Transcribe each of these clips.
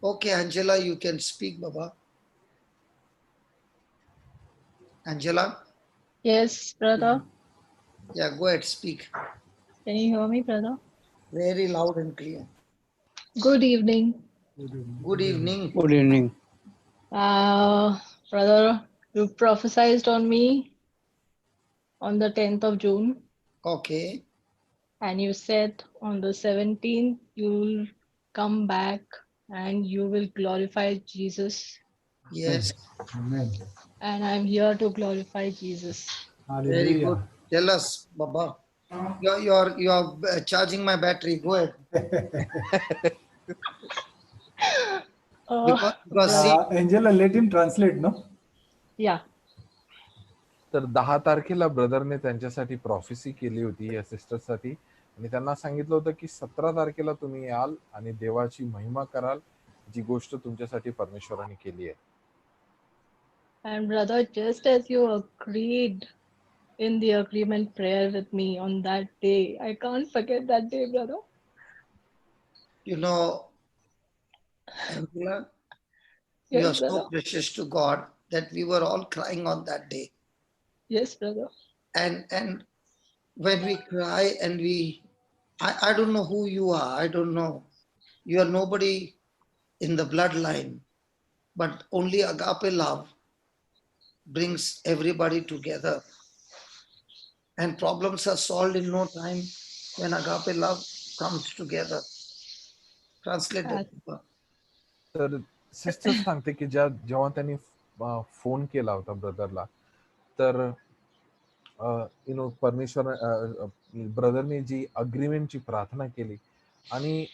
Okay, Angela, you can speak, Baba. Angela? Yes, brother. Yeah, go ahead, speak. Can you hear me, brother? Very loud and clear. Good evening. Good evening. Good evening. Brother, you prophesied on me on the 10th of June, Okay. and you said on the 17th you'll come back and you will glorify Jesus. Yes. Amen. And I'm here to glorify Jesus. Very good. Hallelujah. Tell us, Baba. You're charging my battery. Go ahead. Because see, Brother, Angela, let him translate, no? yeah. तर 10 तारखेला ब्रदरने त्यांच्यासाठी प्रॉफिसी केली होती या सिस्टरसाठी आणि त्यांना सांगितलं होतं की 17 तारखेला तुम्ही याल आणि देवाची महिमा कराल, जी गोष्ट तुमच्यासाठी परमेश्वराने केली आहे. And brother, just as you agreed in the agreement prayer with me on that day, I can't forget that day, brother. you know, Angela, you Yes, are so brother. precious to God that we were all crying on that day. Yes, brother. And when we cry and I don't know who you are. I don't know. You are nobody in the bloodline, but only agape love brings everybody together. And problems are solved in no time when agape love comes together. Translated. तर sister सांगते की जेव्हा त्यांनी phone केला होता ब्रदरला, तर परमेश्वर ब्रदरने जी अग्रीमेंटची प्रार्थना केली आणि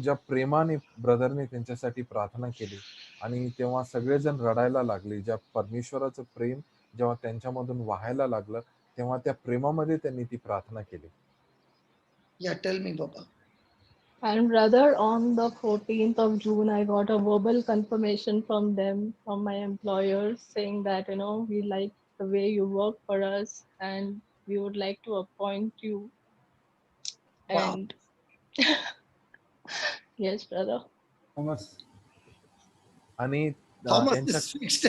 ज्या प्रेमाने ब्रदरने त्यांच्यासाठी प्रार्थना केली आणि तेव्हा सगळेजण रडायला लागले. ज्या परमेश्वराचं प्रेम जेव्हा त्यांच्यामधून वाहायला लागलं, तेव्हा त्या प्रेमामध्ये त्यांनी ती प्रार्थना केली. Yeah, tell me, Baba. And brother, on the 14th of June, I got a verbal confirmation from them, from my employers, saying that, we like the way you work for us and we would like to appoint you. Wow. And yes, brother. Thomas. आणि Thomas त्यांच्या is fixed.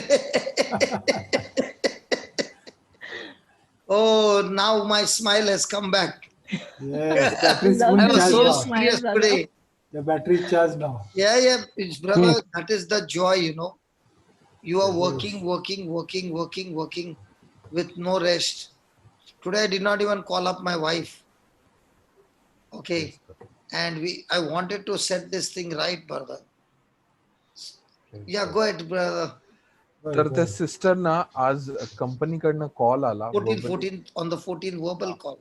Oh, now my smile has come back. Yes, battery is Love fully I to was see charged so your now. smile, serious brother. today. The battery is charged now. Yeah, it's brother. That is the joy, You are Yes. working with no rest. Today I did not even call up my wife. Okay. And I wanted to set this thing right, brother. Yeah, go ahead, brother. तर त्या सिस्टरना आज कंपनीकडनं call आला. 14 on the 14 verbal call.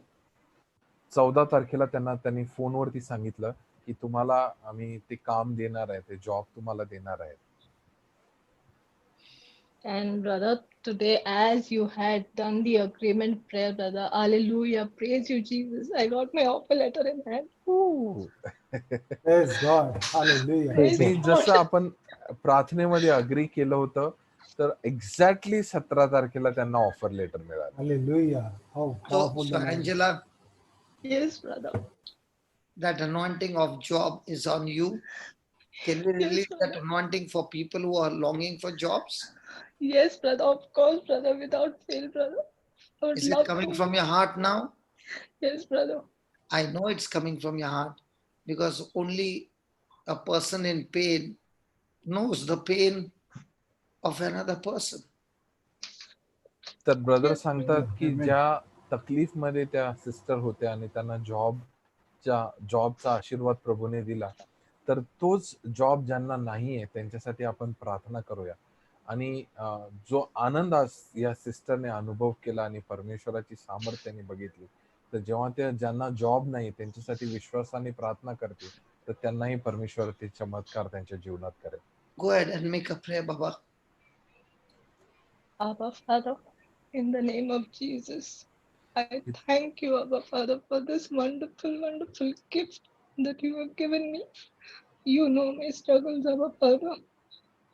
14 तारखेला त्यांनी फोनवरती सांगितलं की तुम्हाला आम्ही ते काम देणार आहे, ते जॉब तुम्हाला देणार आहे. And brother, today as you had done the agreement prayer, brother, hallelujah, praise you, Jesus. I got my offer letter in hand. Ooh. Praise God. Hallelujah. Praise आणि God. जसं आपण प्रार्थनेमध्ये अग्री केलं होतं, तर एक्झॅक्टली 17 तारखेला त्यांना ऑफर लेटर मिळालं. Hallelujah. How powerful So the Lord is. Angela, Yes, brother. that anointing of job is on you. Can we release Yes, that anointing for people who are longing for jobs? Yes, brother, of course, brother, without fail, brother. I would Is it love coming to. from your heart now? Yes, brother. I know it's coming from your heart because only a person in pain knows the pain of another person. तर brother Yes, सांगतात की Amen. ज्या तकलीफ मध्ये त्या sister होत्या आणि त्यांना जॉबचा आशीर्वाद प्रभूने दिला, तर तोच जॉब ज्यांना नाहीये त्यांच्यासाठी आपण प्रार्थना करूया. आणि जो आनंद या सिस्टरने अनुभव केला आणि परमेश्वराची सामर्थ्याने बघितली, तर जेव्हा त्या ज्यांना जॉब नाही त्यांच्यासाठी विश्वासाने प्रार्थना करते, तर त्यांनाही परमेश्वर ते चमत्कार त्यांच्या जीवनात करेल. Go ahead and make a prayer, Baba. Abba, Father, in the name of Jesus, I thank you, Abba, Father, for this wonderful, wonderful gift that you have given me. You know my struggles, Abba, Father.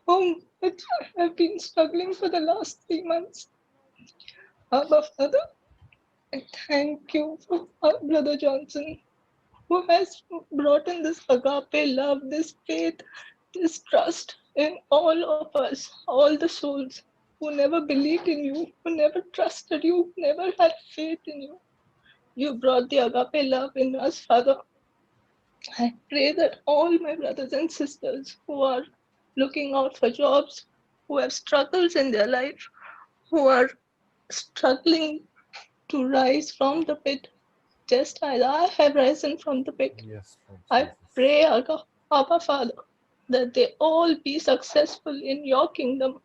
How much I have been struggling for the last 3 months. Abba, Father, I thank you for our Brother Johnson, who has brought in this agape love, this faith, this trust in all of us, all the souls who never believed in you, who never trusted you, never had faith in you. You brought the agape love in us, Father. I pray that all my brothers and sisters who are looking out for jobs, who have struggles in their life, who are struggling to rise from the pit, just as I have risen from the pit, Yes, Lord I Jesus. pray, Abba Father, that they all be successful in your kingdom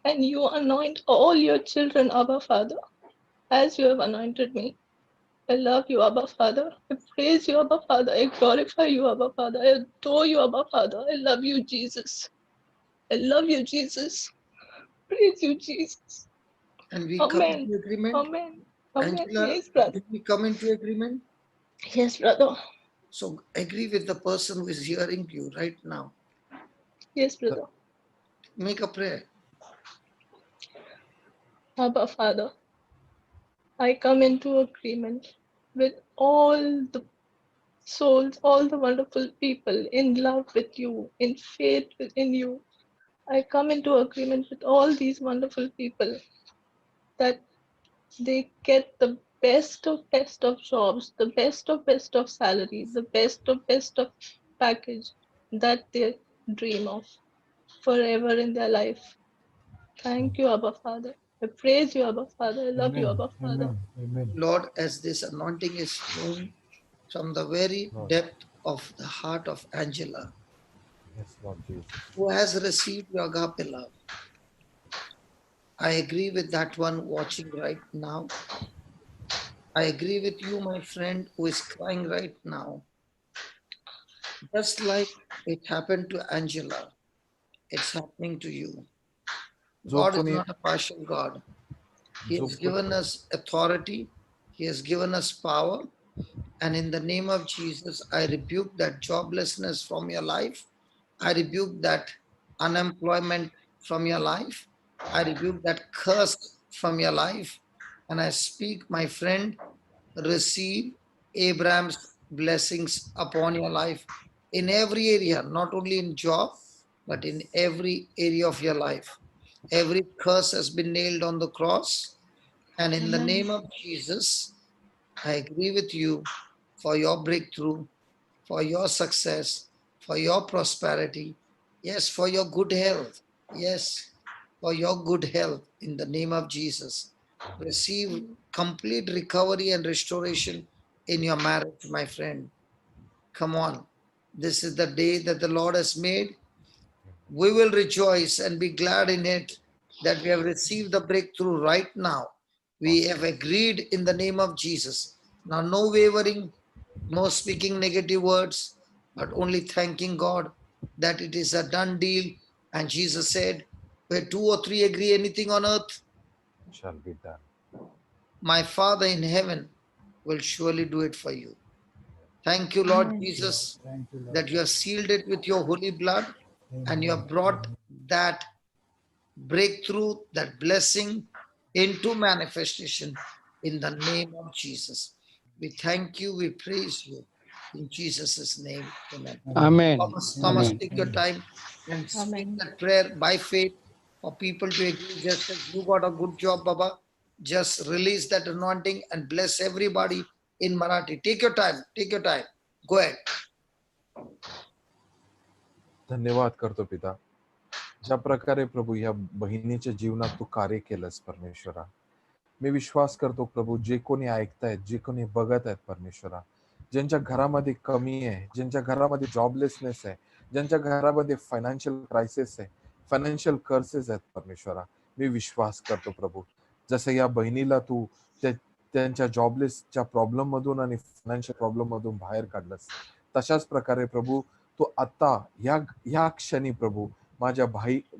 and you anoint all your children, Abba Father, as you have anointed me. I love you, Abba Father. I praise you, Abba Father. I glorify you, Abba Father. I adore you, Abba Father. I love you, Jesus. I love you, Jesus. Praise you, Jesus. And we come Amen. into agreement. Amen. Amen. Angela, Yes, brother. did we come into agreement? Yes, brother. So agree with the person who is hearing you right now. Yes, brother. Make a prayer. Abba Father, I come into agreement with all the souls, all the wonderful people in love with you, in faith in you. I come into agreement with all these wonderful people that they get the best of jobs, the best of salary, the best of package that they dream of forever in their life. Thank you, Abba Father. I praise you, Abba Father. I love you, Amen. Abba Father. Amen. Amen. Lord, as this anointing is flowing from the very Lord. depth of the heart of Angela, Yes, Lord Jesus. who has received your agape love, I agree with that one watching right now. I agree with you, my friend, who is crying right now. Just like it happened to Angela, it's happening to you. जो God is कोणी not a partial God. He जो has given us authority. He has given us power. And in the name of Jesus, I rebuke that joblessness from your life. I rebuke that unemployment from your life. I rebuke that curse from your life. And I speak, my friend, receive Abraham's blessings upon your life in every area, not only in job, but in every area of your life. Every curse has been nailed on the cross. And in the Amen. name of Jesus, I agree with you for your breakthrough, for your success, for your prosperity. Yes, for your good health. Yes, for your good health in the name of Jesus. Receive complete recovery and restoration in your marriage, my friend. Come on. This is the day that the Lord has made. We will rejoice and be glad in it that we have received the breakthrough right now. We have agreed in the name of Jesus. Now, no wavering, no speaking negative words, but only thanking God that it is a done deal. And Jesus said, where two or three agree anything on earth, shall be done. my Father in heaven will surely do it for you. Thank you, Lord Amen. Jesus, Thank you, Lord. that you have sealed it with your holy blood and you Amen. have brought that breakthrough, that blessing into manifestation in the name of Jesus. We thank you, we praise you in Jesus' name. Amen. Amen. Thomas, Amen. take your time and speak Amen. that prayer by faith for people to agree. Just as you got a good job, Baba, just release that anointing and bless everybody in Marathi. Take your time, take your time. Go ahead. धन्यवाद करतो पिता. ज्या प्रकारे प्रभू या बहिणीच्या जीवनात तू कार्य केलंस परमेश्वरा, मी विश्वास करतो प्रभू, जे कोणी ऐकतायत, जे कोणी बघत आहेत परमेश्वरा, ज्यांच्या घरामध्ये कमी आहे, ज्यांच्या घरामध्ये जॉबलेसनेस आहे, ज्यांच्या घरामध्ये फायनान्शियल क्रायसिस आहे, फायनान्शियल कर्सेस आहेत परमेश्वरा, मी विश्वास करतो प्रभू, जसं या बहिणीला तू त्यांच्या जॉबलेसच्या प्रॉब्लेम मधून आणि फायनान्शियल प्रॉब्लेम मधून बाहेर काढलंस, तशाच प्रकारे प्रभू तो आता ह्या क्षणी प्रभू माझ्या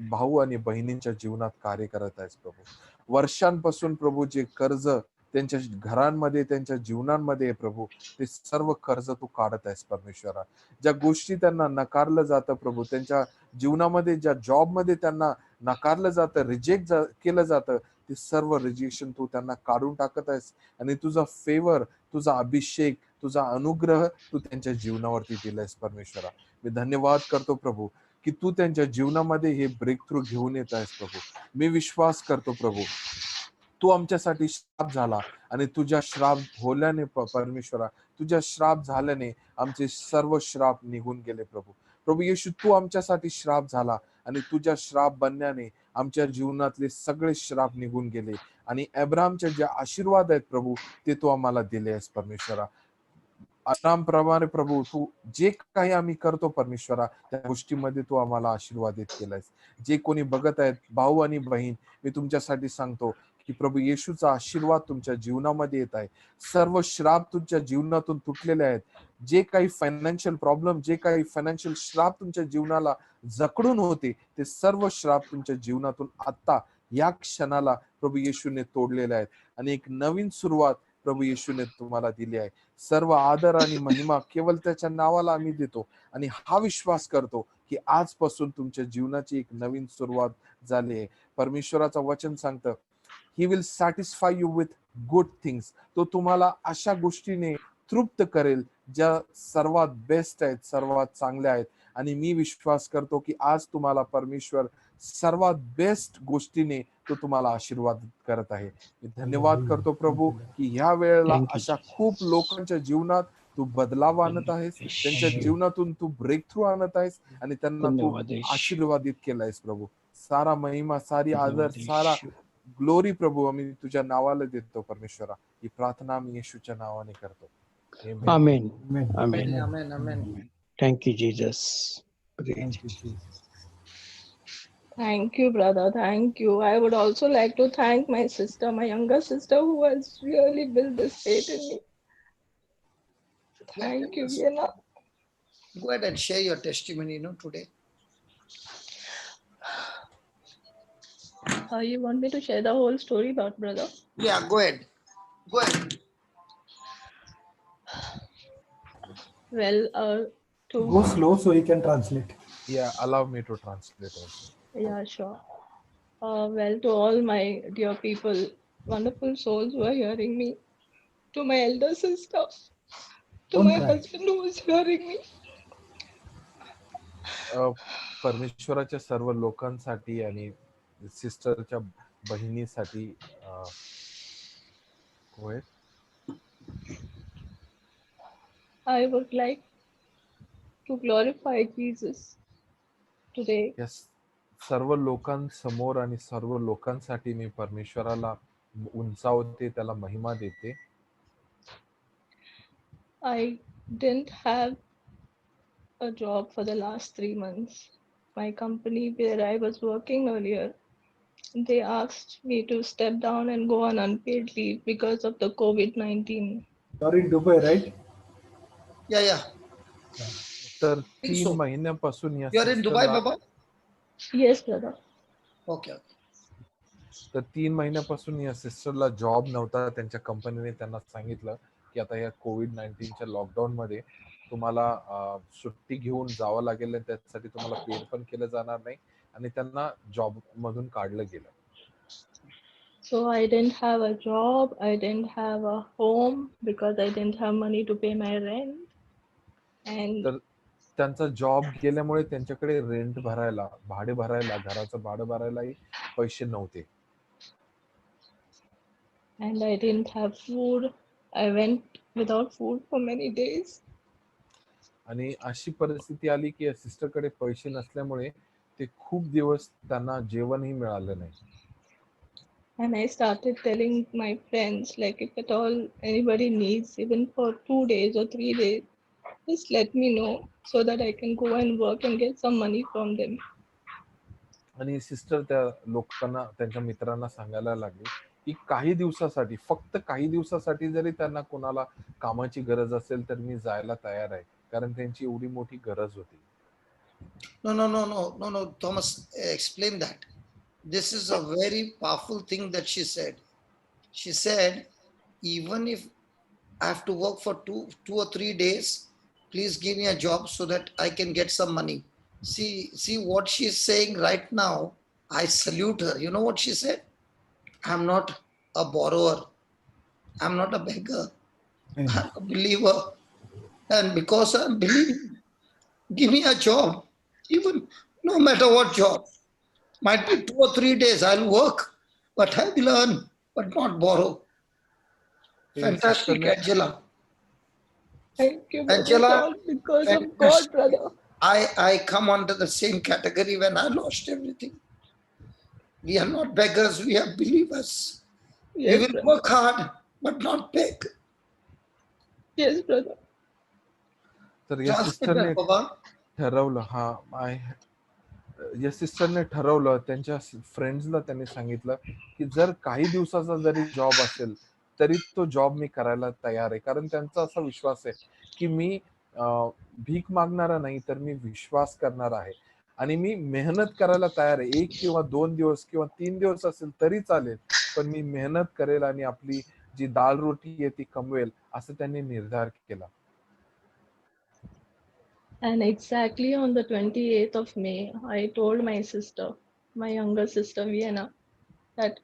भाऊ आणि बहिणींच्या जीवनात कार्य करत आहेस प्रभू. वर्षांपासून प्रभू जे कर्ज त्यांच्या घरांमध्ये, त्यांच्या जीवनांमध्ये आहे प्रभू, ते सर्व कर्ज तू काढत आहेस परमेश्वरा. ज्या गोष्टी त्यांना नकारलं जातं प्रभू, त्यांच्या जीवनामध्ये ज्या जॉबमध्ये त्यांना नकारलं जातं, रिजेक्ट केलं जातं, ते सर्व रिजेक्शन तू त्यांना काढून टाकत आहेस आणि तुझा फेवर, तुझा अभिषेक, तुझा अनुग्रह तू त्यांच्या जीवनावरती दिलायस परमेश्वरा. मी धन्यवाद करतो प्रभू. की तू त्यांच्या जीवनामध्ये हे ब्रेक थ्रू घेऊन येत आहेस प्रभू. मी विश्वास करतो प्रभू, तू आमच्यासाठी श्राप झाला आणि तुझ्या श्राप होल्याने परमेश्वरा, तुझ्या श्राप झाल्याने आमचे सर्व श्राप निघून गेले प्रभू. प्रभू येशू, तू आमच्यासाठी श्राप झाला आणि तुझ्या श्राप बनण्याने आमच्या जीवनातले सगळे श्राप निघून गेले आणि अब्राहमचे जे आशीर्वाद आहेत प्रभू, ते तू आम्हाला दिले आहेस परमेश्वरा. प्रमाणे प्रभू, तू जे काही आम्ही करतो परमेश्वरा, त्या गोष्टीमध्ये तू आम्हाला आशीर्वादित केलायस. जे कोणी बघत आहेत भाऊ आणि बहीण, मी तुमच्यासाठी सांगतो की प्रभू येशूचा आशीर्वाद तुमच्या जीवनामध्ये येत आहे. सर्व श्राप तुमच्या जीवनातून तुटलेले आहेत. जे काही फायनान्शियल प्रॉब्लेम, जे काही फायनान्शियल श्राप तुमच्या जीवनाला जकडून होते, ते सर्व श्राप तुमच्या जीवनातून आता या क्षणाला प्रभू येशूने तोडलेले आहेत आणि एक नवीन सुरुवात प्रभू येशूने तुम्हाला दिली आहे. सर्व आदर आणि महिमा केवळ त्याच्या नावाला आम्ही देतो आणि हा विश्वास करतो की आजपासून तुमच्या जीवनाची एक नवीन सुरुवात झाली आहे. परमेश्वराचं वचन सांगतं, he will satisfy you with good things. तो तुम्हाला अशा गोष्टीने तृप्त करेल ज्या सर्वात बेस्ट आहेत, सर्वात चांगल्या आहेत. आणि मी विश्वास करतो की आज तुम्हाला परमेश्वर सर्वात बेस्ट गोष्टीने तो तुम्हाला आशीर्वाद करत आहे. मी धन्यवाद करतो प्रभू की ह्या वेळेला Thank you, अशा Jesus. खूप लोकांच्या जीवनात तू बदलाव आणत आहेस, त्यांच्या जीवनातून तू ब्रेक थ्रू आणत आहेस आणि त्यांना तू धन्यवाद येशू. आशीर्वादित केलायस प्रभू. सारा महिमा, सारी आदर, धन्यवाद सारा येशू. ग्लोरी प्रभू आम्ही तुझ्या नावाला देतो परमेश्वरा. ही प्रार्थना आम्ही येशूच्या नावाने करतो. Amen. Amen. Amen. Amen. Amen. Amen. Thank you, Jesus. Praise Thank you, Jesus. Thank you, brother. Thank you. I would also like to thank my sister, my younger sister, who has really built this faith in me. Thank you, Yes. Vienna. Go ahead and share your testimony, today. You want me to share the whole story about brother? Yeah, go ahead. Go ahead. Well, Go slow so he can translate. Yeah, allow me to translate also. yeah, sure. Well, to all my dear people, wonderful souls who are hearing me, to my elder sister, to Don't my cry. husband who is hearing me, परमेश्वराच्या सर्व लोकांसाठी आणि सिस्टरच्या बहिणीसाठी होय. I would like to glorify Jesus today. या सर्व लोकांसमोर आणि सर्व लोकांसाठी मी परमेश्वराला उंचावते, त्याला महिमा देते. I didn't have a job for the last 3 months. My company where I was working earlier, they asked me to step down and go on unpaid leave because of the COVID-19. You're in Dubai, right? Yeah. तर think 3 so. महिन्यापासून या You are in Dubai, सिस्टरला, Baba? Yes, brother. Okay. तर 3 महिन्यापासून या सिस्टरला job नव्हता. त्यांच्या कंपनीने त्यांना सांगितलं की आता या कोविड-19च्या लॉकडाऊन मध्ये तुम्हाला सुट्टी घेऊन जावं लागेल आणि त्यासाठी तुम्हाला पेड पण केलं जाणार नाही आणि त्यांना जॉब मधून काढलं गेलं. So I didn't have a job, I didn't have a home because I didn't have money to pay my rent. And तर त्यांचा जॉब गेल्यामुळे त्यांच्याकडे रेंट भरायला, भाडे भरायला, घराचं भाडं भरायलाही पैसे नव्हते. I didn't have food. I went without food for many days. आणि अशी परिस्थिती आली की सिस्टरकडे पैसे नसल्यामुळे ते खूप दिवस त्यांना जेवणही मिळालं नाही. And I started telling my friends, like, if at all anybody needs, even for 2 days or 3 days, just let me know so that I can go and work and get some money from them. आणि sister त्या लोकांना, त्यांच्या मित्रांना सांगायला लागली की काही दिवसासाठी, फक्त काही दिवसासाठी जरी त्यांना कोणाला कामाची गरज असेल तर मी जायला तयार आहे, कारण त्यांची एवढी मोठी गरज होती. No, Thomas, explain that. This is a very powerful thing that she said. She said, even if I have to work for two or 3 days, please give me a job so that I can get some money. See what she's saying right now. I salute her. You know what she said? I'm not a borrower. I'm not a beggar. I'm a believer. And because I'm believing, give me a job. Even No matter what job. Might be 2 or 3 days I'll work, but I will earn, but not borrow. Fantastic, Angela. Thank you, brother. It's Angela, all because of fantastic. God, brother. I come under the same category when I lost everything. We are not beggars, we are believers. We Yes, will brother. work hard, but not beg. Yes, brother. तर या Translate सिस्टरने that, Baba. ठरवलं या सिस्टरने ठरवलं, त्यांच्या फ्रेंड्सला त्यांनी सांगितलं की जर काही दिवसाचा जरी जॉब असेल तरी तो जॉब मी करायला तयार आहे, कारण त्यांचा असा विश्वास आहे की मी भीक मागणारा नाही तर मी विश्वास करणार आहे आणि मी मेहनत करायला तयार आहे. 1 किंवा 2 दिवस किंवा 3 दिवस असेल तरी चालेल, पण मी मेहनत करेल आणि आपली जी दाल रोटी आहे ती कमवेल, असं त्यांनी निर्धार केला. And exactly on the 28th of May, I told my sister, my younger sister, Vienna, that,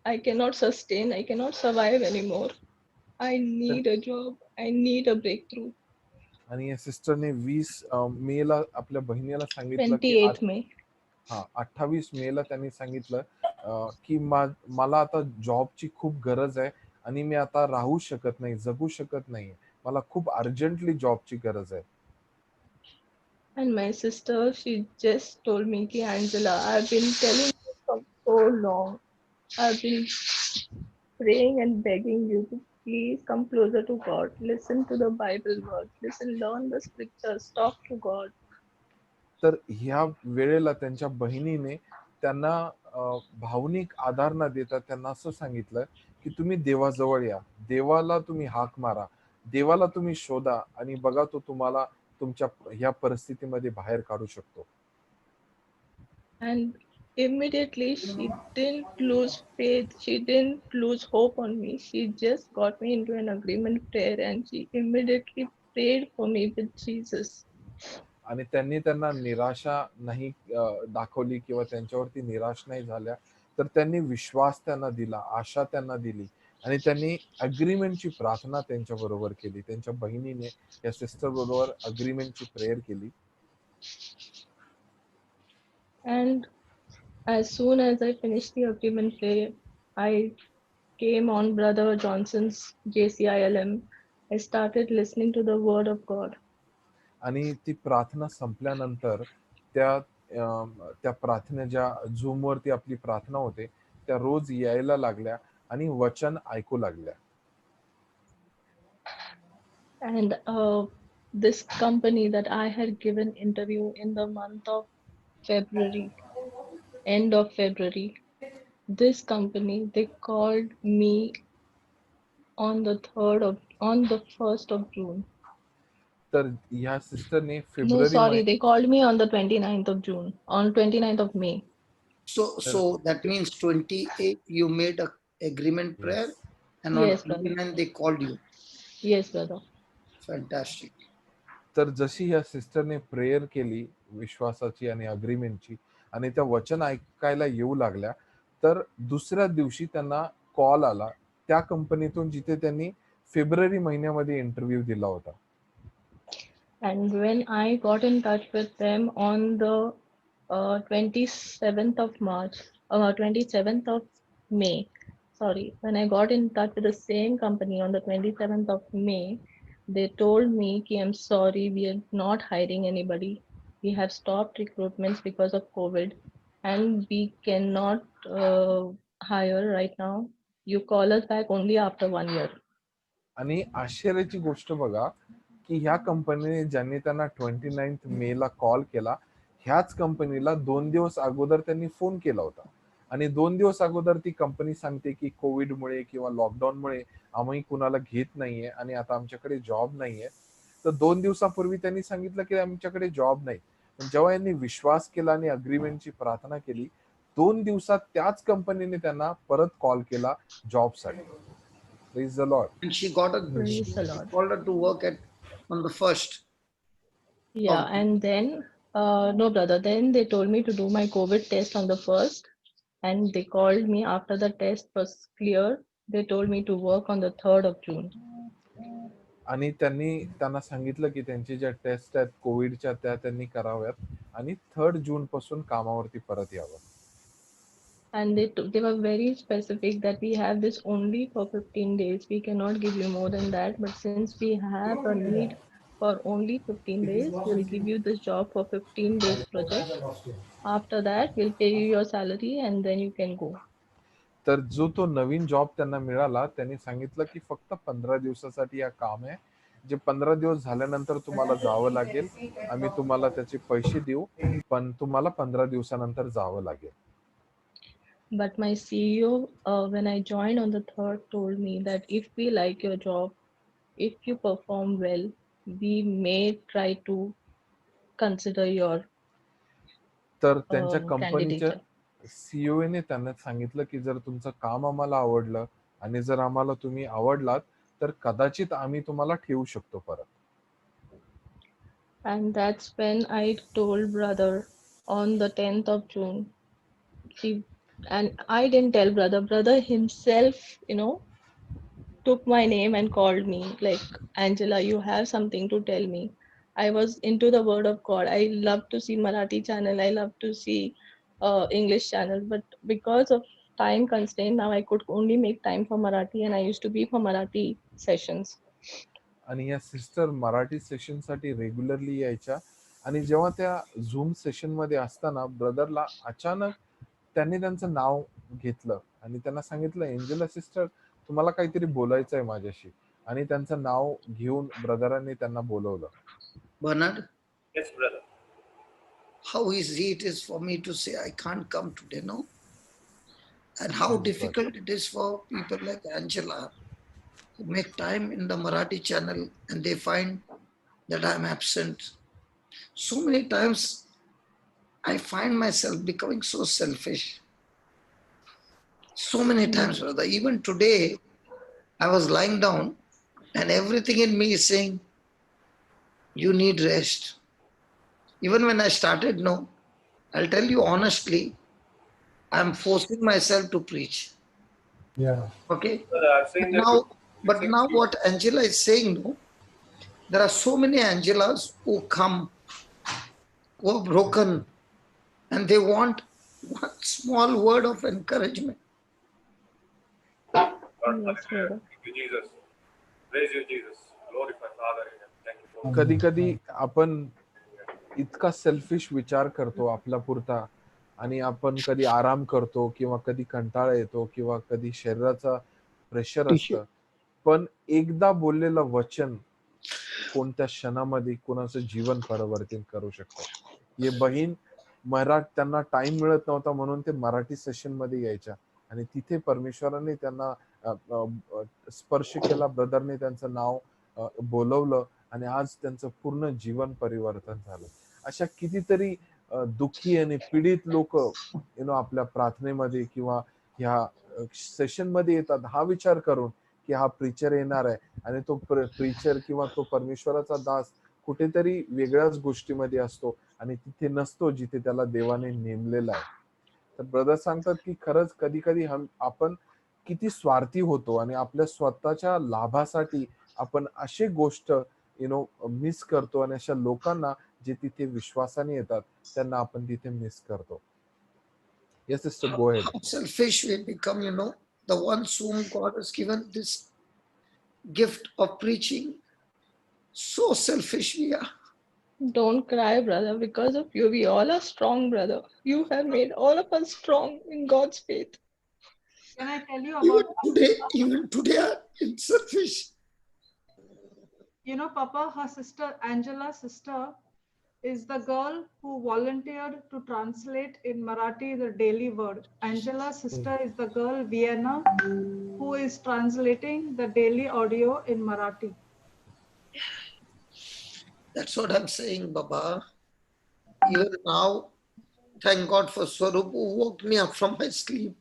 I cannot sustain, I cannot survive anymore. I need a job. I need a breakthrough. आणि या सिस्टरने 20 मेला आपल्या बहिणीला सांगितलं की 28th May. 28 मेला त्यांनी सांगितलं की मला आता जॉबची खूप गरज आहे आणि मी आता राहू शकत नाही, जगू शकत नाही, मला खूप अर्जंटली जॉबची गरज आहे. And my sister, she just told me, ki Angela, I've been telling you for so long. I've been praying and begging you to please come closer to God. Listen to the Bible words. Listen, learn the scriptures. Talk to God. तर ह्या वेळेला त्यांच्या बहिणीने त्यांना भावनिक आधार न देता त्यांना असं सांगितलं की तुम्ही देवाजवळ या, देवाला तुम्ही हाक मारा, देवाला तुम्ही शोधा आणि बघा तो तुम्हाला तुमच्या ह्या परिस्थितीमध्ये बाहेर काढू शकतो. And immediately she didn't lose faith. She didn't lose hope on me. She just got me into an agreement prayer and she immediately prayed for me with Jesus. आणि त्यांनी त्यांना निराशा नाही दाखवली किंवा त्यांच्यावरती निराश नाही झाल्या, तर त्यांनी विश्वास त्यांना दिला, आशा त्यांना दिली आणि त्यांनी अग्रीमेंटची प्रार्थना त्यांच्या बरोबर केली. त्यांच्या बहिणीने या सिस्टर बरोबर अग्रीमेंटची प्रेयर केली. And as soon as I finished the agreement prayer, I came on Brother Johnson's JCILM. I started listening to the word of God. आणि ती प्रार्थना संपल्यानंतर त्या प्रार्थनेच्या झूम वरती आपली प्रार्थना होते, त्या रोज यायला लागल्या आणि वचन ऐकू लागल्या. And this company that I had given interview in the month of February, end of February, this company, they called me on the 1st of June. तर ह्या सिस्टरने No, February sorry, they called me on the 29th of June, on 29th of May. So that means 28 you made a agreement prayer, and on Yes, brother. 29 they called you. Yes, brother. Fantastic. तर जशी ह्या सिस्टरने prayer केली विश्वासाची आणि अग्रीमेंटची आणि त्या वचन ऐकायला येऊ लागल्या, तर दुसऱ्या दिवशी त्यांना कॉल आला त्या कंपनीतून जिथे त्यांनी फेब्रुवारी महिन्यामध्ये इंटरव्ह्यू दिला होता. And when I got in touch with them on the 27th of March, 27th of May, sorry, when I got in touch with the same company on the 27th of May, they told me, ki, I'm sorry, we are not hiring anybody. We have stopped recruitments because of COVID and we cannot hire right now. You call us back only after 1 year. आणि आश्चर्याची गोष्ट बघा की ह्या कंपनीने ज्यांनी त्यांना 29 मे ला call केला, ह्याच कंपनीला 2 दिवस अगोदर त्यांनी फोन केला होता आणि 2 दिवस अगोदर ती कंपनी सांगते की कोविडमुळे किंवा लॉकडाऊनमुळे आम्ही कुणाला घेत नाहीये आणि आता आमच्याकडे जॉब नाहीये. तर 2 दिवसापूर्वी त्यांनी सांगितलं की आमच्याकडे जॉब नाही. पण जेव्हा यांनी विश्वास केला आणि अग्रीमेंटची प्रार्थना केली, 2 दिवसात त्याच कंपनीने त्यांना परत कॉल केला जॉबसाठी. Praise the Lord. And she got Praise the she Lord. called her to work on the 1st. Yeah, Okay. and then no, brother, then they told me to do my COVID test on the 1st, and they called me after the test was clear. They told me to work on the 3rd of June. आणि त्यांनी त्यांना सांगितलं की त्यांची ज्या test आहेत कोविडच्या त्या त्यांनी कराव्यात आणि 3 जून पासून कामावरती परत यावं. And they were very specific that we have this only for 15 days. We cannot give you more than that. But since we have a need for only 15 days, we'll give you this job for 15 days project. After that, we'll pay you your salary and then you can go. तर जो तो नवीन job त्यांना मिळाला, त्यांनी सांगितलं की फक्त 15 दिवसासाठी हा काम आहे. जे 15 दिवस झाल्यानंतर तुम्हाला जावं लागेल. आम्ही तुम्हाला त्याचे पैसे देऊ, पण तुम्हाला 15 दिवसानंतर जावं लागेल. But my CEO, when I joined on the 3rd, told me that if we like your job, if you perform well, we may try to consider your तर त्यांच्या कंपनीच्या candidature. सीईओने त्यांना सांगितलं की जर तुमचं काम आम्हाला आवडलं आणि जर आम्हाला तुम्ही आवडलात तर कदाचित आम्ही तुम्हाला ठेवू शकतो परत. And that's when I told brother on the 10th of June. And I didn't tell brother. Brother himself, took my name and called me like, Angela, you have something to tell me. I was into the word of God. I love to see Marathi channel. I love to see English channel. But because of time constraint, now I could only make time for Marathi, and I used to be for Marathi sessions. आणि या sister Marathi session साठी regularly यायच्या आणि जेव्हा त्या झूम session मध्ये असताना ब्रदरला अचानक त्यांनी त्यांचं नाव घेतलं आणि त्यांना सांगितलं, एंजेला सिस्टर तुम्हाला काहीतरी बोलायचं आहे माझ्याशी. आणि त्यांचं नाव घेऊन ब्रदरांनी त्यांना बोलवलं. Bernard, Yes, brother. how easy it is for me to say I can't come today, no? And how Yes, difficult it is for people like Angela who make time in the Marathi channel and they find that I'm absent. So many times I find myself becoming so selfish. So many times, brother. Even today, I was lying down and everything in me is saying, you need rest. Even when I started, no, I'll tell you honestly, I'm forcing myself to preach. Yeah. Okay? Brother, I've seen that. But now what Angela is saying, no, there are so many Angelas who come, who are broken, and they want one small word of encouragement. Yes, brother. Thank you, Jesus. Praise you, Jesus. Glorify Father in heaven. Thank you for कधी कधी आपण इतका selfish विचार करतो आपला पुरता आणि आपण कधी आराम करतो किंवा कधी कंटाळा येतो किंवा कधी शरीराचा प्रेशर असतं, पण एकदा बोललेलं वचन कोणत्या क्षणामध्ये कोणाचं जीवन परिवर्तन करू शकतं. हे बहीण त्यांना टाइम मिळत नव्हता म्हणून ते मराठी सेशन मध्ये यायच्या आणि तिथे परमेश्वराने त्यांना स्पर्श केला. ब्रदरने त्यांचं नाव बोलवलं आणि आज त्यांचं पूर्ण जीवन परिवर्तन झालं. अशा कितीतरी दुःखी आणि पीडित लोक आपल्या प्रार्थनेमध्ये किंवा ह्या सेशन मध्ये येतात हा विचार करून की हा प्रीचर येणार आहे आणि तो प्रीचर किंवा तो परमेश्वराचा दास कुठेतरी वेगळ्याच गोष्टीमध्ये असतो आणि तिथे नसतो जिथे त्याला देवाने नेमलेला आहे. तर ब्रदर सांगतात की खरंच कधी कधी आपण किती स्वार्थी होतो आणि आपल्या स्वतःच्या लाभासाठी आपण अशी गोष्ट मिस करतो आणि अशा लोकांना जे तिथे विश्वासाने येतात त्यांना आपण तिथे मिस करतो. Yes, sister, go ahead. How selfish we become, the ones whom God has given this gift of preaching. So selfish we are. Don't cry, brother. Because of you, we all are strong, brother. You have made all of us strong in God's faith. Can I tell you about Even today, I'm selfish. Papa, her sister, Angela's sister, is the girl who volunteered to translate in Marathi the Daily Word. Angela's sister is the girl, Vienna, who is translating the daily audio in Marathi. That's what I'm saying, Baba. Even now, thank God for Swarup who woke me up from my sleep.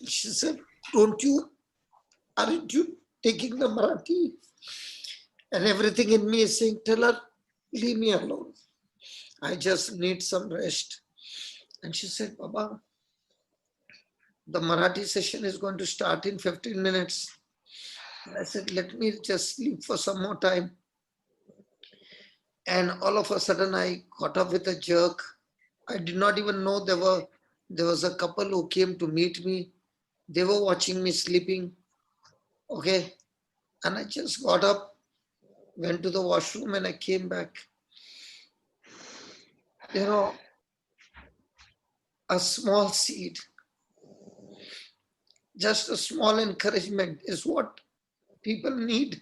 She said, aren't you taking the Marathi? And everything in me is saying, tell her, leave me alone. I just need some rest. And she said, Baba, the Marathi session is going to start in 15 minutes. And I said, let me just sleep for some more time. and all of a sudden I got up with a jerk. I did not even know there was a couple who came to meet me. They were watching me sleeping. Okay. And I just got up, went to the washroom, and I came back. You know, a small seed, just a small encouragement is what people need.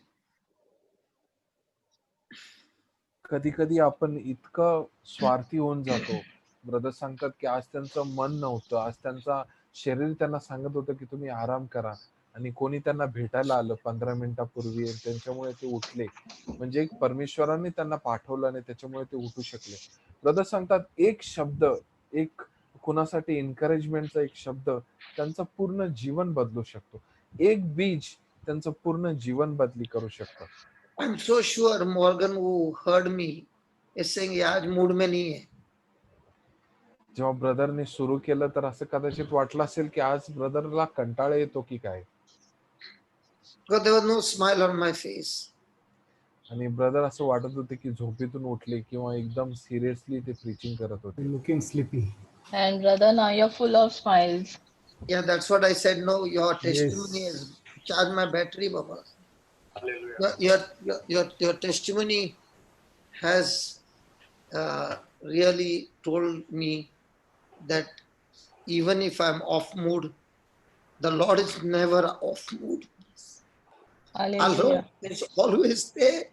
कधी कधी आपण इतकं स्वार्थी होऊन जातो. Brother सांगतात की आज त्यांचं मन नव्हतं, आज त्यांचा शरीर त्यांना सांगत होतं की तुम्ही आराम करा, आणि कोणी त्यांना भेटायला आलं 15 मिनिटापूर्वी आणि त्यांच्यामुळे ते उठले. म्हणजे एक परमेश्वरांनी त्यांना पाठवलं आणि त्याच्यामुळे ते उठू शकले. ब्रदर सांगतात एक शब्द, एक कुणासाठी एन्करेजमेंटचा एक शब्द त्यांचं पूर्ण जीवन बदलू शकतो. एक बीज त्यांचं पूर्ण जीवन बदली करू शकतं. I'm so sure Morgan who heard me is saying, "Yeah, आज मूड में नहीं है." जेव्हा ब्रदरने सुरू केलं तर असं कदाचित वाटलं असेल की आज ब्रदरला कंटाळा येतो की काय, Because there was no smile on my face. आणि ब्रदर असं वाटत होते की झोपेतून उठले किंवा एकदम सिरियसली ते प्रीचिंग करत होते. Looking sleepy. And brother, now you're full of smiles. Yeah, that's what I said. No, your testimony Yes. has charged my battery, Baba. Hallelujah. Your testimony has really told me that even if I'm off mood, the Lord is never off mood. Hallelujah. Allah is always there,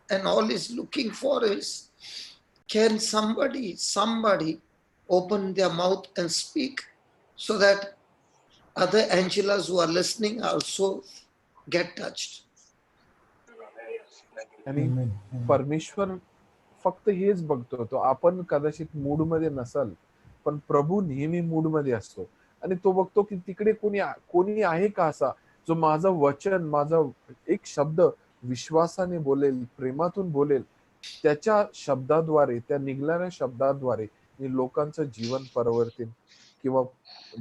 and all is looking for is, can somebody open their mouth and speak so that other Angelas who are listening also get touched. आणि Amen. परमेश्वर फक्त हेच बघतो. तो आपण कदाचित mood मध्ये नसाल, पण प्रभू नेहमी मूड मध्ये असतो आणि तो बघतो की तिकडे कोणी आहे का असा जो माझं वचन, माझा एक शब्द विश्वासाने बोलेल, प्रेमातून बोलेल. त्याच्या शब्दाद्वारे, त्या निघणाऱ्या शब्दाद्वारे मी लोकांचं जीवन परिवर्तन किंवा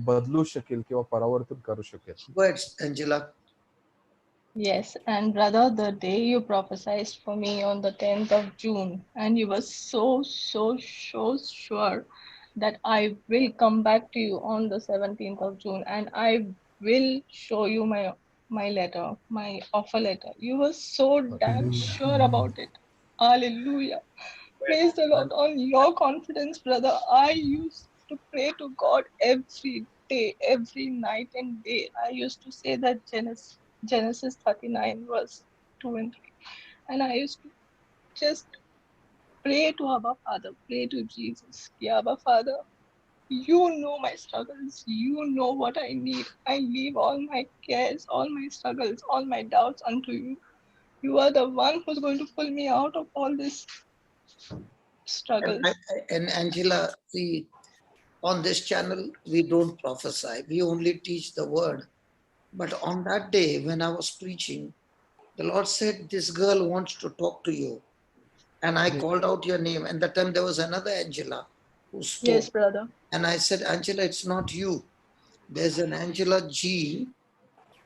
बदलू शकेल किंवा परावर्तन करू शकेल. Go ahead, Angela. Yes, and brother, the day you prophesied for me on the 10th of June, and you were so sure that I will come back to you on the 17th of June, and I will show you my letter, my offer letter. You were so damn sure about it. Hallelujah. Praise the Lord. On your confidence, brother, I used to pray to God every day, every night and day. I used to say that Genesis 39 verse 2 and 3. And I used to just pray to Abba Father, pray to Jesus. Abba Father, you know my struggles. You know what I need. I leave all my cares, all my struggles, all my doubts unto you. You are the one who's going to pull me out of all this struggles. And Angela, see, on this channel, we don't prophesy. We only teach the word. But on that day, when I was preaching, the Lord said, this girl wants to talk to you. And I called out your name. And that time there was another Angela who spoke. Yes, brother. And I said, Angela, it's not you. There's an Angela G.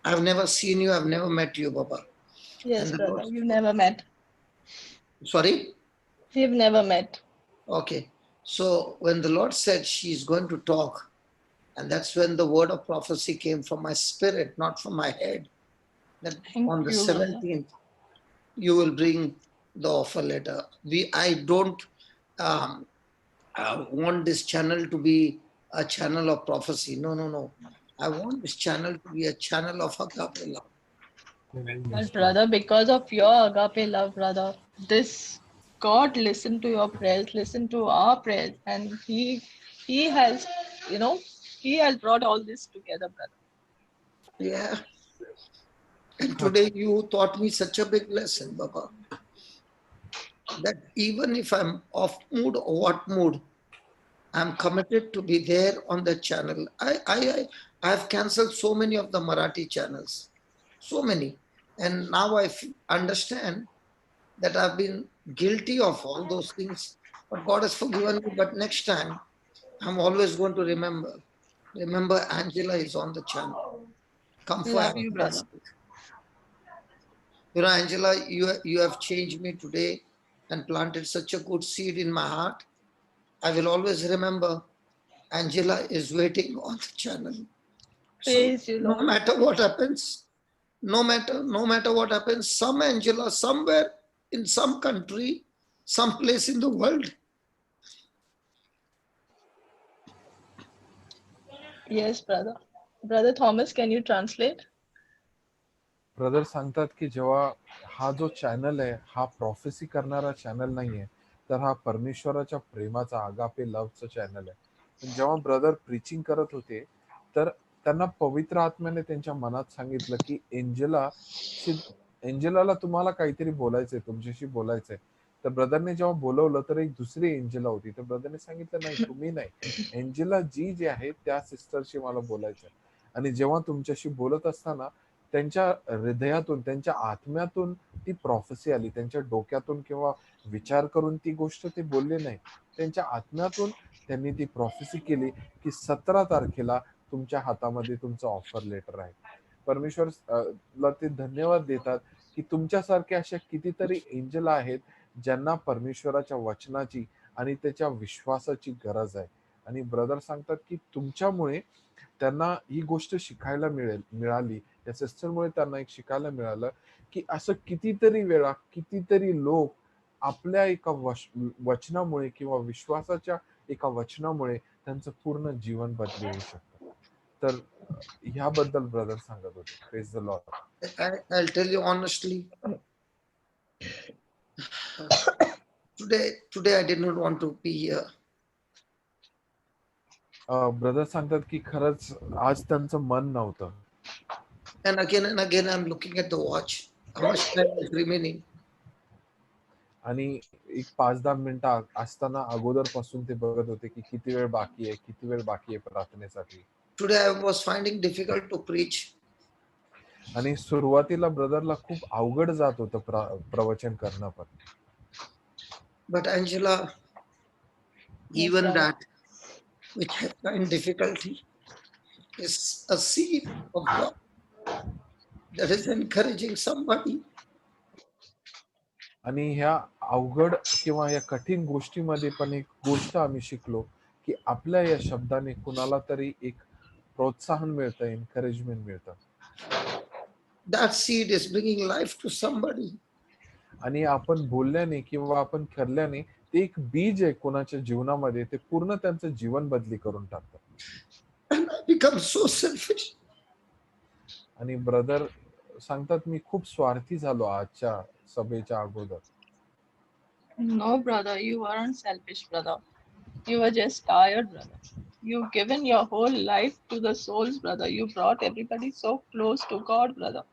I've never seen you. I've never met you, Baba. Yes, And the brother. Lord- You've never met. Sorry? We've never met. Okay. So when the Lord said she's going to talk, and that's when the word of prophecy came from my spirit, not from my head, that Thank on the you, brother. 17th, you will bring the offer letter. I don't want this channel to be a channel of prophecy. No. I want this channel to be a channel of agape love. But brother, because of your agape love, brother, this God listened to your prayers, listened to our prayers, and He has, He has brought all this together, brother. Yeah. And today you taught me such a big lesson, Baba, that even if I'm off mood or what mood, I'm committed to be there on the channel. I've cancelled so many of the Marathi channels, so many. And now I understand that I've been guilty of all those things, but God has forgiven me. But next time, I'm always going to remember Angela is on the channel. Come for Love you, Angela's brother. sake. You know, Angela, you have changed me today. and planted such a good seed in my heart. I will always remember Angela is waiting on the channel. So Praise you, no Lord. matter what happens, no matter what happens, some Angela somewhere in some country, some place in the world. Yes, brother. Brother Thomas, can you translate? Brother सांगतात की जेव्हा हा जो channel आहे हा प्रॉफेसी करणारा channel नाहीये, तर हा परमेश्वराच्या प्रेमाचा आगापे लव्हचा चॅनल आहे. पण जेव्हा ब्रदर प्रीचिंग करत होते तर त्यांना पवित्र आत्म्याने त्यांच्या मनात सांगितलं की एंजेलाला तुम्हाला काहीतरी बोलायचंय, तुमच्याशी बोलायचंय. तर ब्रदरने जेव्हा बोलवलं तर एक दुसरी एंजेला होती. तर ब्रदरने सांगितलं नाही, तुम्ही नाही, एंजेला जी आहे त्या सिस्टरशी मला बोलायचंय. आणि जेव्हा तुमच्याशी बोलत असताना त्यांच्या हृदयातून, त्यांच्या आत्म्यातून ती प्रॉफेसी आली. त्यांच्या डोक्यातून किंवा विचार करून ती गोष्ट ते बोलले नाही. त्यांच्या आत्म्यातून त्यांनी ती प्रॉफेसी केली की 17 तारखेला तुमच्या हातामध्ये तुमचं ऑफर लेटर आहे. परमेश्वर ला ते धन्यवाद देतात की तुमच्यासारख्या अशा कितीतरी एंजल आहेत ज्यांना परमेश्वराच्या वचनाची आणि त्याच्या विश्वासाची गरज आहे. आणि ब्रदर सांगतात की तुमच्यामुळे त्यांना ही गोष्ट शिकायला मिळाली. त्या सिस्टरमुळे त्यांना एक शिकायला मिळालं की असं कितीतरी वेळा कितीतरी लोक आपल्या एका वचनामुळे किंवा विश्वासाच्या एका वचनामुळे त्यांचं पूर्ण जीवन बदली होऊ शकतं. तर ह्याबद्दल ब्रदर सांगत होते. Praise the Lord. I'll tell you honestly, today I did not want to be here. Brother सांगतात की खरंच आज त्यांचं मन नव्हतं. And again I'm looking at the watch. How much time is remaining? आणि एक 5-10 मिनिटं असताना अगोदर पासून ते बघत होते की किती वेळ बाकी आहे, किती वेळ बाकी आहे प्रार्थनेसाठी. Today I was finding difficult to preach. आणि सुरुवातीला ब्रदरला खूप अवघड जात होतं प्रवचन करणं पण. But Angela, Yes, even brother. that which I find difficulty is a seed of God that is encouraging somebody. आणि ह्या अवघड किंवा या कठीण गोष्टीमध्ये पण एक गोष्ट आम्ही शिकलो की आपल्या या शब्दाने कुणाला तरी एक प्रोत्साहन मिळतं, एनकरेजमेंट मिळतं. That seed is bringing life to somebody. आणि आपण बोलल्याने किंवा आपण करल्याने ते एक बीज आहे कोणाच्या जीवनामध्ये, ते पूर्ण त्यांचं जीवन बदली करून टाकतं. And I become so selfish. आणि ब्रदर सांगतात मी खूप स्वार्थी झालो आजच्या सभेच्या अगोदर. No, brother, you weren't selfish, brother. You were just tired, brother. You've given your whole life to the souls, brother. You brought everybody so close to God, brother.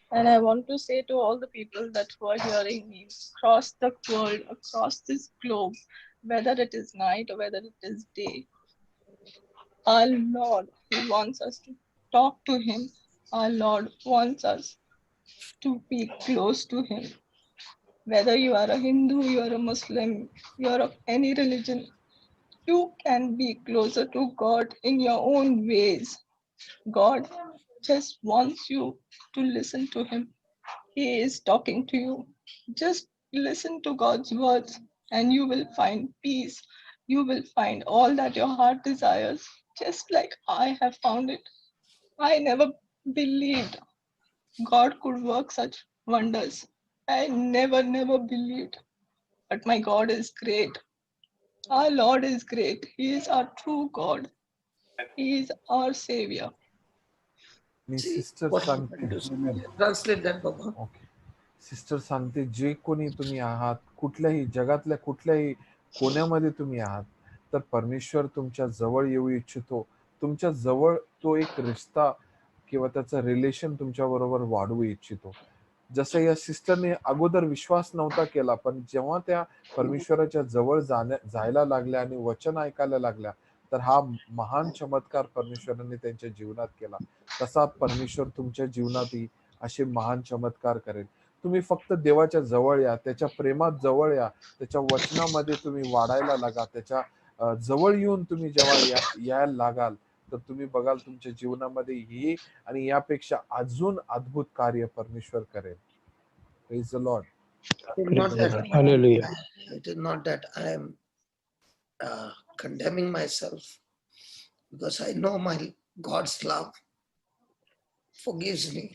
And I want to say to all the people that who are hearing me across the world, across this globe, whether it is night or whether it is day, our Lord, He wants us to talk to Him. Our Lord wants us to be close to Him. Whether you are a Hindu, you are a Muslim, you are of any religion, you can be closer to God in your own ways. God just wants you to listen to Him. He is talking to you. Just listen to God's words and you will find peace. You will find all that your heart desires, just like I have found it. I never believed God could work such wonders. I never believed. But my God is great. Our Lord is great. He is our true God. He is our Savior. Me See sister what सांगते. happened to translate that, Baba. Okay. Sister सांगते जे कोणी तुम्ही आहात, कुठल्याही जगातल्या कुठल्याही कोण्यामध्ये तुम्ही आहात, तर परमेश्वर तुमच्या जवळ येऊ इच्छितो. तुमच्या जवळ तो एक रिश्ता किंवा त्याचं रिलेशन तुमच्या बरोबर वाढवू इच्छितो. जसं या सिस्टरने अगोदर विश्वास नव्हता केला, पण जेव्हा त्या परमेश्वराच्या जवळ जायला लागल्या आणि वचन ऐकायला लागल्या, तर हा महान चमत्कार परमेश्वराने त्यांच्या जीवनात केला. तसा परमेश्वर तुमच्या जीवनातही असे महान चमत्कार करेल. तुम्ही फक्त देवाच्या जवळ या, त्याच्या प्रेमात जवळ या, त्याच्या वचनामध्ये तुम्ही वाढायला लागा, त्याच्या जवळ येऊन तुम्ही जेव्हा यायला लागाल, तर तुम्ही बघाल तुमच्या जीवनामध्ये ही आणि यापेक्षा अजून अद्भुत कार्य परमेश्वर करेल. Praise the Lord. It is not Praise the that Lord. Hallelujah. it is not that I am condemning myself, because I know my God's love forgives me.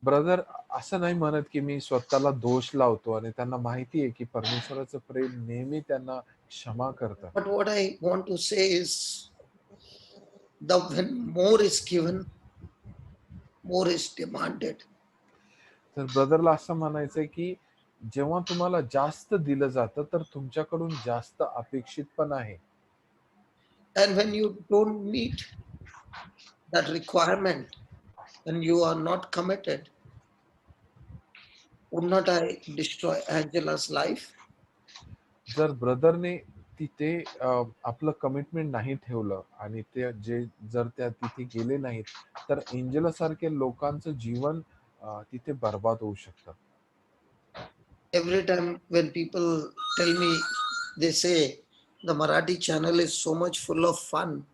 Brother, असं नाही म्हणत की मी स्वतःला दोष लावतो, आणि त्यांना माहिती आहे की परमेश्वराचं प्रेम नेहमी त्यांना क्षमा करतं. But what I want to say is, when more is given, more is demanded. तर ब्रदरला असं म्हणायचंय की जेव्हा तुम्हाला जास्त दिलं जातं, तर तुमच्याकडून जास्त अपेक्षित पण आहे. And when you don't meet that requirement, and you are not committed, would not I destroy Angela's life? जर ब्रदरने तिथे आपलं कमिटमेंट नाही ठेवलं आणि ते जर त्या तिथे गेले नाहीत, तर एंजेला सारखे लोकांचं जीवन तिथे बर्बाद होऊ शकतं. Every time when people tell me, they say the Marathi channel is so much full of fun,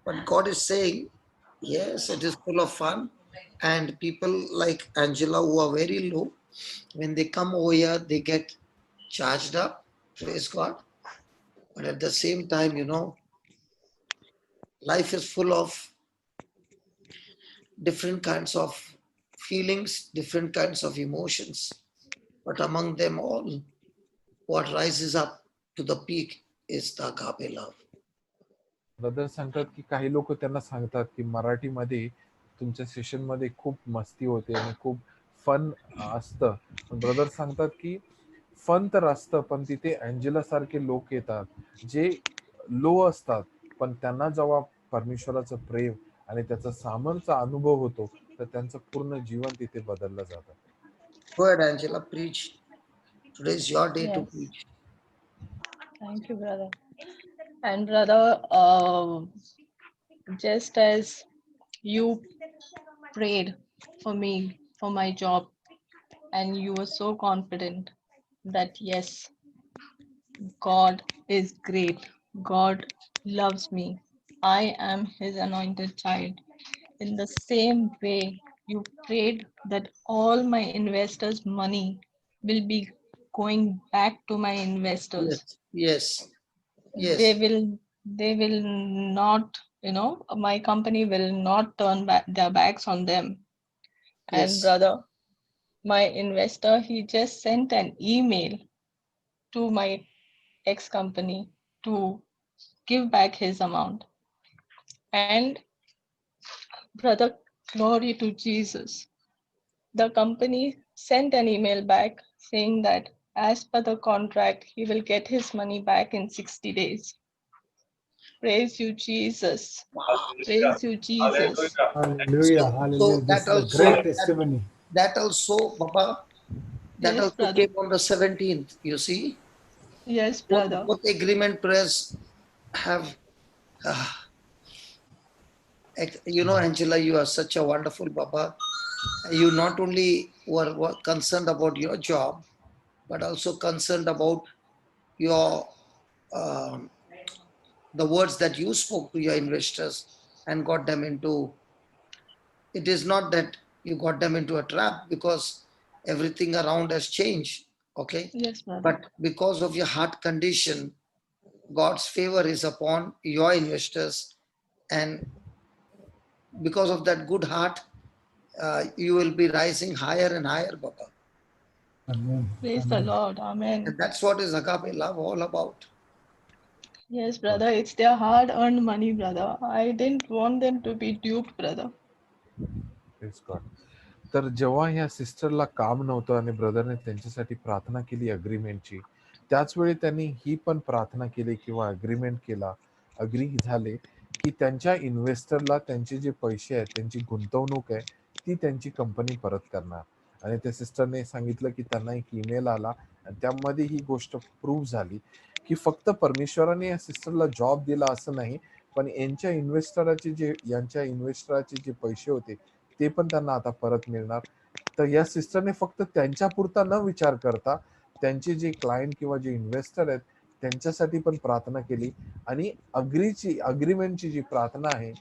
but God is saying, yes, it is full of fun, and people like Angela who are very low, when they come over here, they get charged up, praise God. But at the same time, life is full of different kinds of feelings, different kinds of emotions. But among them all, what rises up to the peak is the agape love. Brother सांगतात की काही लोक त्यांना सांगतात की मराठीमध्ये तुमच्या session मध्ये खूप मस्ती होते आणि खूप फन असतं. पण ब्रदर सांगतात की फन तर असतं, पण तिथे अँजेला सारखे लोक येतात जे लो असतात, पण त्यांना जेव्हा परमेश्वराचं प्रेम आणि त्याचा सामर्थ्याचा अनुभव होतो, तर त्यांचं पूर्ण जीवन तिथे बदललं जातं. Go ahead, Angela, preach. Today is your day to Yes. preach. Thank you, brother. And brother, just as you prayed for me for my job, and you were so confident that yes, God is great, God loves me, I am his anointed child. In the same way, you prayed that all my investors' money will be going back to my investors. Yes, yes, They yes, will not, my company will not turn back their backs on them. And yes. brother, my investor, he just sent an email to my ex company to give back his amount. And brother, glory to Jesus, the company sent an email back saying that as per the contract, he will get his money back in 60 days. Praise you, Jesus. Praise you, Jesus. Hallelujah. So Hallelujah. This that is a also, great testimony. that also, Baba, that Yes, also brother. came on the 17th. You see, Yes, brother. both agreement prayers have, Angela, you are such a wonderful Baba. You not only were concerned about your job, but also concerned about your um, the words that you spoke to your investors and got them into. It is not that you got them into a trap, because everything around has changed, okay? Yes, brother. But because of your heart condition, God's favor is upon your investors, and because of that good heart, you will be rising higher and higher, Baba. Amen. Praise the Lord. Amen. And that's what is agape love all about. Yes, brother. It's their hard-earned money, brother. I didn't want them to be duped, brother. Praise God. तर जेव्हा ह्या सिस्टरला काम नव्हतं आणि ब्रदरने त्यांच्यासाठी प्रार्थना केली अग्रीमेंटची, त्याच वेळी त्यांनी ही पण प्रार्थना केली किंवा अग्रीमेंट केला, अग्री झाले की त्यांच्या इन्व्हेस्टरला त्यांचे जे पैसे आहेत, त्यांची गुंतवणूक आहे, ती त्यांची कंपनी परत करणार. आणि त्या सिस्टरने सांगितलं की त्यांना एक ईमेल आला आणि त्यामध्ये ही गोष्ट प्रूव्ह झाली की फक्त परमेश्वराने या सिस्टरला जॉब दिला असं नाही, पण यांच्या इन्व्हेस्टराचे जे पैसे होते ते पण त्यांना आता परत मिळणार. तर या सिस्टरने फक्त त्यांच्या पुरता न विचार करता त्यांचे जे क्लायंट किंवा जे इन्व्हेस्टर आहेत त्यांच्यासाठी पण प्रार्थना केली आणि अग्रीमेंटची जी प्रार्थना आहे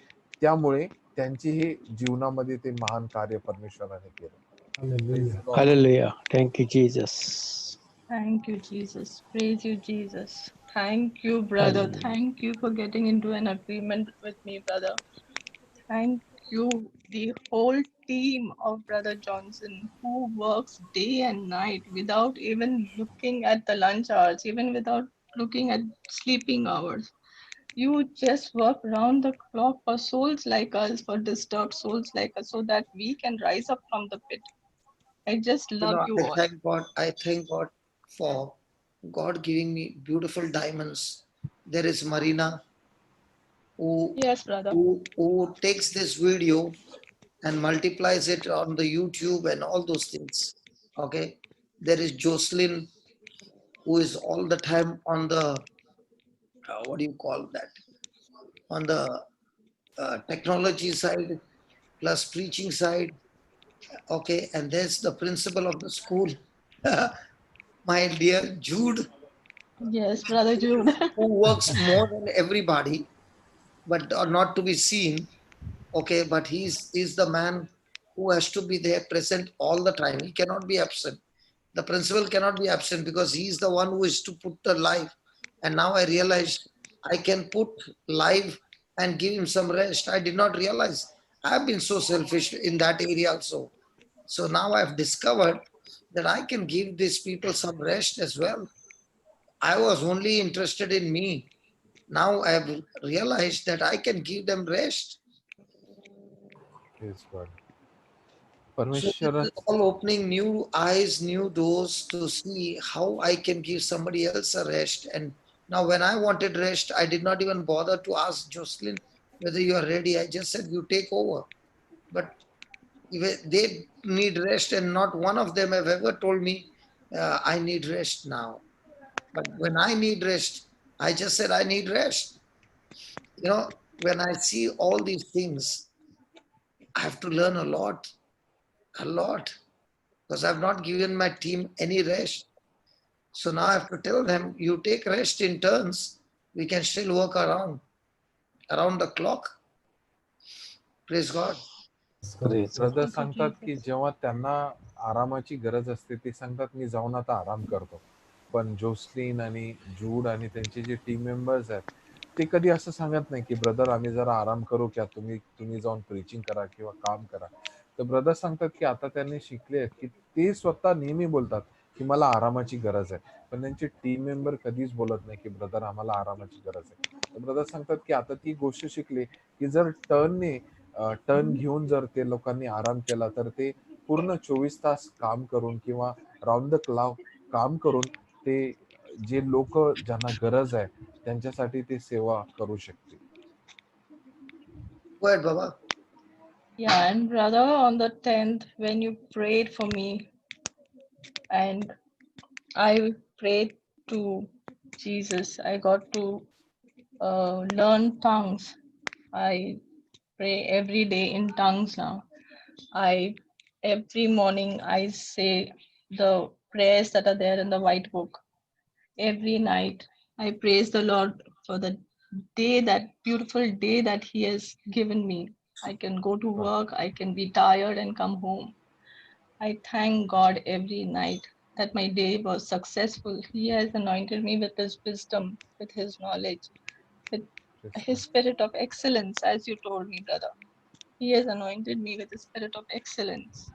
त्यामुळे त्यांची हे जीवनामध्ये ते महान कार्य परमेश्वराने केलं. Praise Hallelujah. God. Hallelujah. Thank you, Jesus. Thank you, Jesus. Praise you, Jesus. Thank you, brother. Hallelujah. Thank you for getting into an agreement with me, brother. Thank you, the whole team of Brother Johnson, who works day and night without even looking at the lunch hours, even without looking at sleeping hours. You just work round the clock for souls like us, for disturbed souls like us, so that we can rise up from the pit. I just You love know, you I all. thank God. I thank God for God giving me beautiful diamonds. There is Marina who Yes, brother. who takes this video and multiplies it on the YouTube and all those things. Okay. There is Jocelyn who is all the time on the what do you call that? On the technology side plus preaching side. Okay, and there's the principal of the school, my dear Jude, Yes, brother Jude. who works more than everybody, but are not to be seen. Okay, but he's the man who has to be there present all the time. He cannot be absent. The principal cannot be absent because he's the one who is to put the live. And now I realized I can put live and give him some rest. I did not realize. I've been so selfish in that area also. So now I've discovered that I can give these people some rest as well. I was only interested in me. Now I've realized that I can give them rest. Praise God. So this परमेश्वर is all opening new eyes, new doors to see how I can give somebody else a rest. And now when I wanted rest, I did not even bother to ask Jocelyn whether you are ready. I just said, you take over. But they need rest, and not one of them have ever told me, I need rest now. But when I need rest, I just said, I need rest. You know, when I see all these things, I have to learn a lot, because I've not given my team any rest. So now I have to tell them, you take rest in turns. We can still work around the clock. Praise God. Praise God. Brother Thank you, सांगतात की Jesus. जेव्हा त्यांना आरामाची गरज असते ते सांगतात मी जाऊन आता आराम करतो. पण जोसलीन आणि जूड आणि त्यांचे जे टीम मेंबर्स आहेत ते कधी असं सांगत नाही की ब्रदर आम्ही जरा आराम करू क्या, तुम्ही जाऊन प्रीचिंग करा किंवा काम करा. तर ब्रदर सांगतात की आता त्यांनी शिकले आहेत की ते स्वतः नेहमी बोलतात की मला आरामाची गरज आहे, पण त्यांचे टीम मेंबर कधीच बोलत नाही की ब्रदर आम्हाला आरामाची गरज आहे. तर ब्रदर सांगतात की आता ती गोष्ट शिकली की जर टर्न घेऊन जर ते लोकांनी आराम केला तर ते पूर्ण 24 तास काम करून किंवा राऊंड द क्लॉक काम करून ते जे लोक ज्यांना गरज आहे त्यांच्यासाठी ते सेवा करू शकतील. Go ahead, Baba. Yeah, and brother, on the 10th, when you prayed for me, and I prayed to Jesus, I got to learn tongues. I pray every day in tongues now. Every morning I say the prayers that are there in the white book. Every night I praise the Lord for the beautiful day that He has given me. I can go to work, I can be tired and come home. I thank God every night that my day was successful. He has anointed me with His wisdom, with His knowledge, with His spirit of excellence, as you told me, brother. He has anointed me with the spirit of excellence.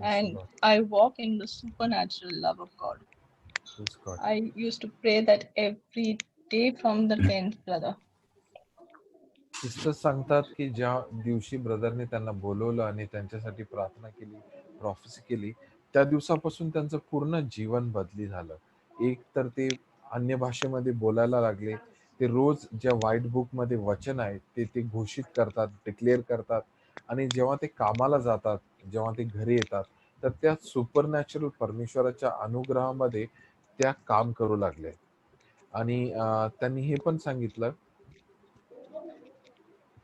And I walk in the supernatural love of God. I used to pray that every day from the 10th, brother. Sister सांगतात की ज्या दिवशी ब्रदरने त्यांना बोलवलं आणि त्यांच्यासाठी प्रार्थना केली, प्रॉफेसी केली, त्या दिवसापासून त्यांचं पूर्ण जीवन बदली झालं. एक तर ते अन्य भाषेमध्ये बोलायला लागले. ते रोज ज्या व्हाईट बुक मध्ये वचन आहे ते ते घोषित करतात, डिक्लेअर करतात आणि जेव्हा ते कामाला जातात, जेव्हा ते घरी येतात तर त्या सुपरनॅचरल परमेश्वराच्या अनुग्रहामध्ये त्या काम करू लागले. आणि त्यांनी हे पण सांगितलं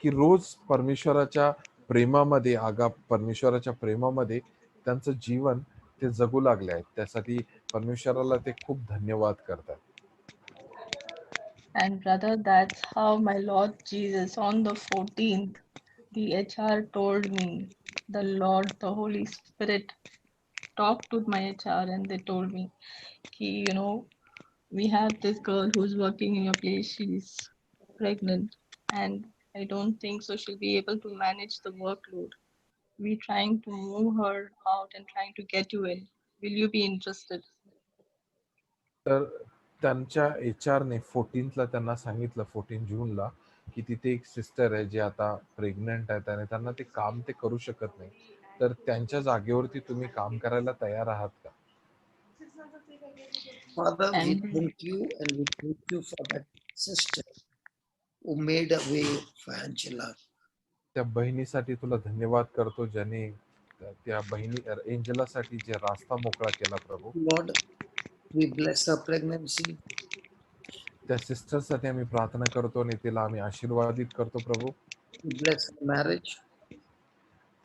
की रोज परमेश्वराच्या प्रेमामध्ये परमेश्वराच्या प्रेमामध्ये त्यांचं जीवन ते जगू लागले आहेत. त्यासाठी परमेश्वराला ते खूप धन्यवाद करतात. And brother, that's how my Lord Jesus on the 14th, the HR told me, the Lord, the Holy Spirit talked to my HR and they told me, we have this girl who's working in your place, she's pregnant, and I don't think so she'll be able to manage the workload. We're trying to move her out and trying to get you in. Will you be interested? तर त्यांच्या HR ने 14th त्यांना सांगितलं, 14 जूनला, की तिथे एक sister आहे जे आता प्रेग्नंट आहेत आणि त्यांना ते काम ते करू शकत नाही. तर त्यांच्या जागेवरती तुम्ही काम करायला तयार आहात का? Father, we And thank you and we thank you for that sister who made a way for Angela. त्या बहिणीसाठी तुला धन्यवाद करतो, ज्याने त्या बहिणी एंजलासाठी जे रास्ता मोकळा केला प्रभू. Lord, we bless her pregnancy. त्या सिस्टरसाठी आम्ही प्रार्थना करतो आणि तिला आम्ही आशीर्वादित करतो प्रभू. We bless her marriage.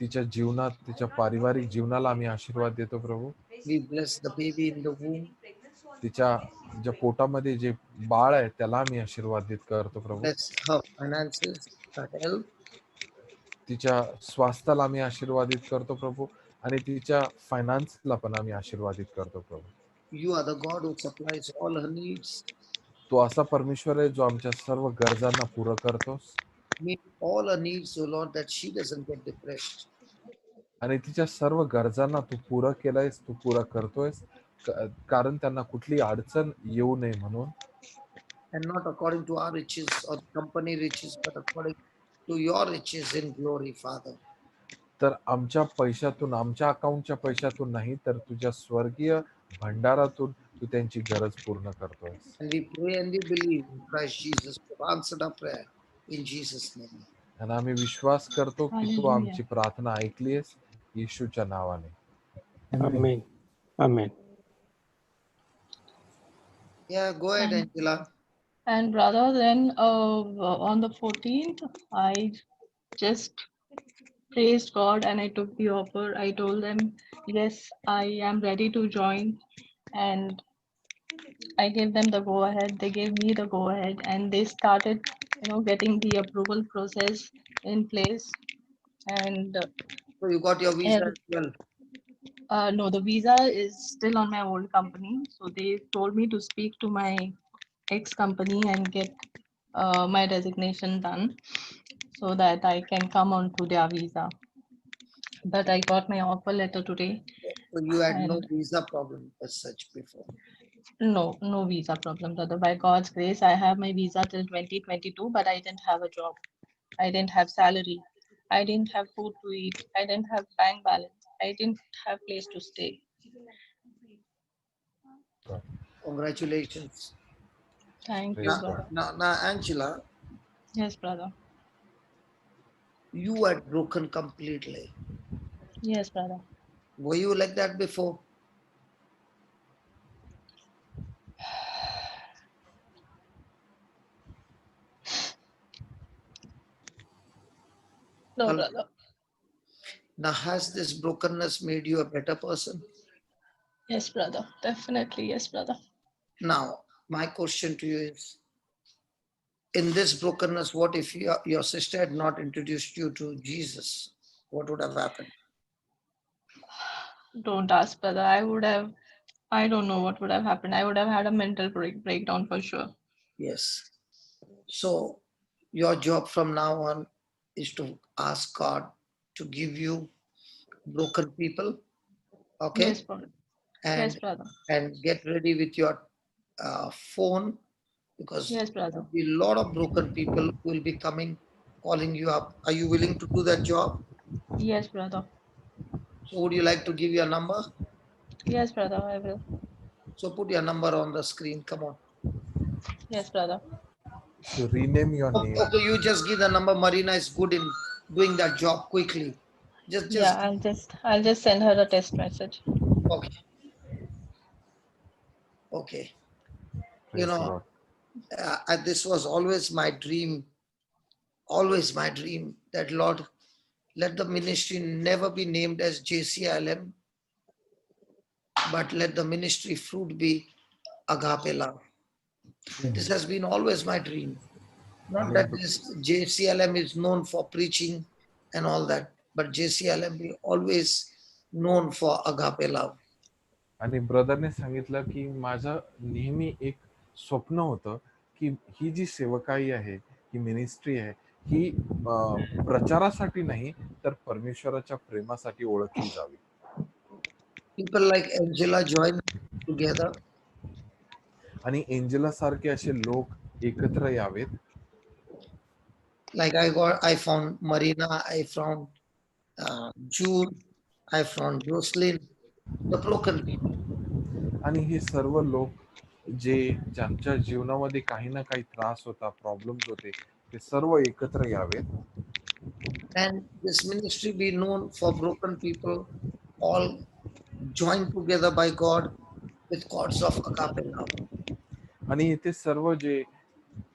तिच्या जीवनात, तिच्या पारिवारिक जीवनाला आम्ही आशीर्वाद देतो प्रभू. We bless the baby in the womb. तिच्या ज्या पोटामध्ये जे बाळ आहे त्याला आम्ही आशीर्वादित करतो प्रभू. Bless her finances, her health. तिच्या स्वास्थ्याला आम्ही आशीर्वादित करतो प्रभू आणि तिच्या फायनान्सला पण आम्ही आशीर्वादित करतो प्रभू. You are the God who supplies all her needs. तो असा परमेश्वर आहे जो आमच्या सर्व गरजांना पुरं करतोस Meet all her needs, O Lord, that she doesn't get depressed. आणि तिच्या सर्व गरजांना तू पुरं केलंयस, तू पुरं करतोयस, कारण त्यांना कुठली अडचण येऊ नये म्हणून. And not according to our riches or company riches, but according to your riches in glory, Father. तर आमच्या पैशातून, आमच्या अकाउंटच्या पैशातून नाही, तर तुझ्या स्वर्गीय भंडारातून तू त्यांची गरज पूर्ण करतोयस. And we pray and we believe in Christ Jesus. You've answered our prayer in Jesus' name. आणि आम्ही विश्वास करतो की तू Hallelujah. आमची प्रार्थना ऐकलीस येशूच्या नावाने. Amen. Amen. Yeah, go ahead, And- Angela. And brother, then on the 14th, I just praised God and I took the offer. I told them, yes, I am ready to join. And I gave them the go ahead. They gave me the go ahead and they started, getting the approval process in place. And So you got your visa and- as well. no, the visa is still on my old company. So they told me to speak to my ex company and get my resignation done so that I can come on to their visa. But I got my offer letter today. So you had no And- visa problem as such before. No visa problem, brother. By God's grace, I have my visa till 2022, but I didn't have a job. I didn't have salary. I didn't have food to eat. I didn't have bank balance. I didn't have place to stay. Congratulations. Thank you, Praise brother. God. Now, Angela, Yes, brother. you had broken completely. Yes, brother. Were you like that before? No, Hello. brother. Now, has this brokenness made you a better person? Yes, brother. Definitely, yes, brother. Now, my question to you is, in this brokenness, what if your sister had not introduced you to Jesus? What would have happened? Don't ask, brother. I don't know what would have happened. I would have had a mental breakdown for sure. Yes. So, your job from now on is to ask God to give you broken people, okay? Yes, brother. Yes, And brother. and get ready with your phone, because Yes, brother. there'll be a lot of broken people who will be coming, calling you up. Are you willing to do that job? Yes, brother. So would you like to give your number? Yes, brother. I will. So put your number on the screen. Come on. Yes, brother. So rename your name. Okay, you just give the number. Marina is good in doing that job quickly. Just Yeah, I'll just send her a test message. okay. Okay. Praise know, God. This was always my dream that Lord, let the ministry never be named as JCILM, but let the ministry fruit be agape love. This has been always my dream. Not that this JCLM is known for preaching and all that, but JCLM be always known for agape love. आणि ब्रदरने सांगितलं की माझं नेहमी एक स्वप्न होतं की ही जी सेवकाई आहे, ही मिनिस्ट्री आहे, ही प्रचारासाठी नाही तर परमेश्वराच्या प्रेमासाठी ओळखली जावी. People like Angela join together. आणि एंजेला सारखे असे लोक एकत्र यावेत. Like I found Marina, I found June, I found Jocelyn, the broken people. आणि हे सर्व लोक जे ज्यांच्या जीवनामध्ये काही ना काही त्रास होता, प्रॉब्लेम्स होते, ते सर्व एकत्र यावेत. And this ministry be known for broken people, all joined together by God with cords of agape love. आणि इथे सर्व जे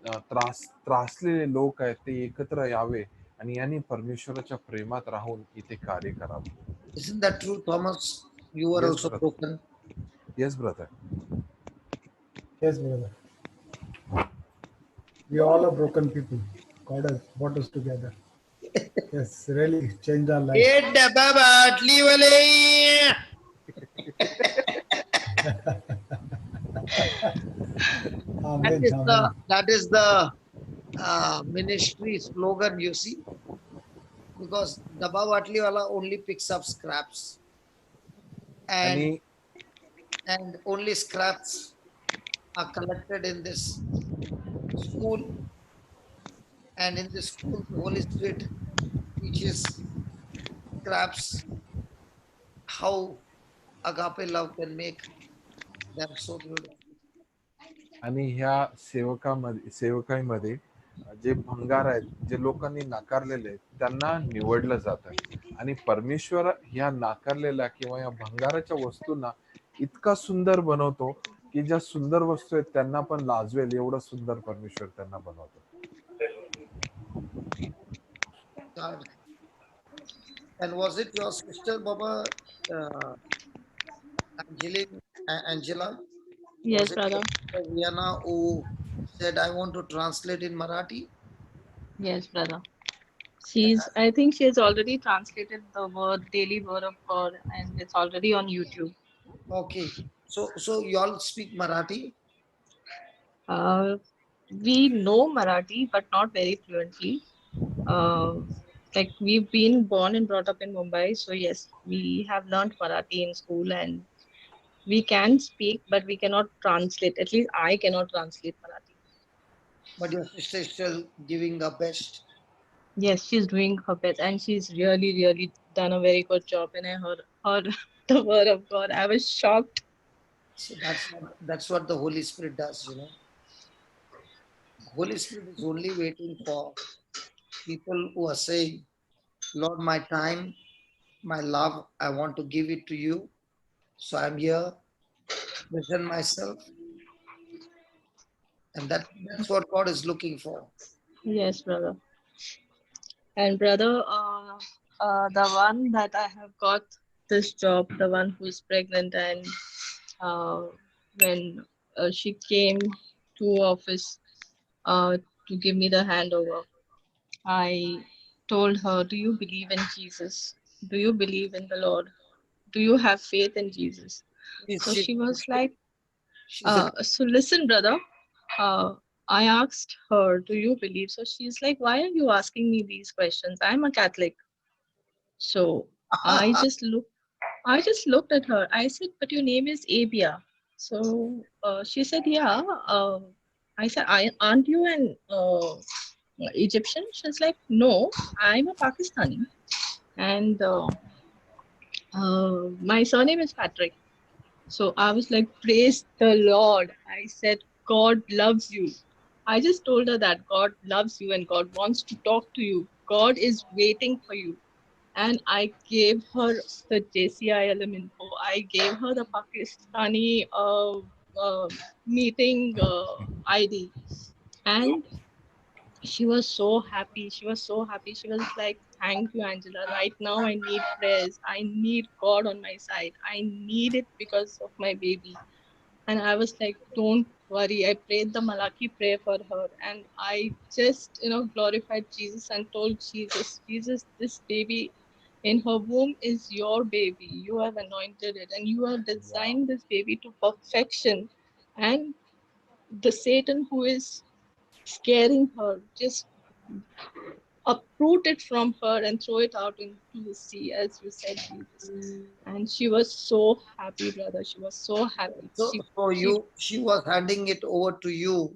त्रासलेले लोक आहेत ते एकत्र यावे आणि यांनी परमेश्वराच्या प्रेमात राहून इथे कार्य करावे. Isn't that true, Thomas? You were Yes, also brother. broken. Yes, brother. Yes, brother. We all are broken people. God has brought us together. Yes, really changed our life. Amen. Amen. That is the ministry slogan, you see, because Dabba Vatliwala only picks up scraps, and आणि only scraps are collected in this school, and in this school the Holy Spirit teaches scraps how agape love can make them so beautiful. आणि ह्या सेवकाईमध्ये जे भंगार आहेत, जे लोकांनी नाकारलेले आहेत, त्यांना निवडलं जातं आणि परमेश्वर ह्या नाकारलेल्या किंवा या भंगाराच्या वस्तूंना इतका सुंदर बनवतो की ज्या सुंदर वस्तू आहेत त्यांना पण लाजवेल एवढं सुंदर परमेश्वर त्यांना बनवतो. God. And was it your sister, Baba, Angela? Yes, Was it brother. Vienna who said, I want to translate in Marathi? Yes, brother. I think she's already translated the daily word of God, and it's already on YouTube. Okay. So you all speak Marathi? We know Marathi, but not very fluently. Like we've been born and brought up in Mumbai, so yes, we have learned Marathi in school, and we can speak, but we cannot translate. At least I cannot translate Marathi. But your sister is still giving her best. Yes, she's doing her best, and she's really, really done a very good job. And I heard the word of God, I was shocked. So that's what the Holy Spirit does, you know. Holy Spirit is only waiting for people who are saying, Lord, my time, my love, I want to give it to you. So I'm here, present myself. And that's what God is looking for. Yes, brother. And brother, the one that I have got this job, the one who's pregnant, and when she came to office to give me the handover, I told her, do you believe in Jesus? Do you believe in the Lord? Do you have faith in Jesus? So she was like, so listen, brother, I asked her, do you believe? So she's like, why are you asking me these questions? I'm a Catholic. So I just looked at her. I said, but your name is Abia. So she said, yeah. I said, aren't you an Egyptian? She's like, no, I'm a Pakistani. And my surname is Patrick. So I was like, praise the Lord. I said, God loves you. I just told her that God loves you and God wants to talk to you. God is waiting for you. And I gave her the JCILM info. I gave her the Pakistani meeting ID. And she was so happy. She was so happy. She was like, thank you, Angela. Right now, I need prayers. I need God on my side. I need it because of my baby. And I was like, don't worry. I prayed the Malaki prayer for her. And I just, glorified Jesus and told Jesus, Jesus, this baby in her womb is your baby. You have anointed it and you have designed this baby to perfection. And the Satan who is scaring her, just uproot it from her and throw it out into the sea, as you said, Jesus. And she was so happy, brother. She was so happy. So, she was handing it over to you,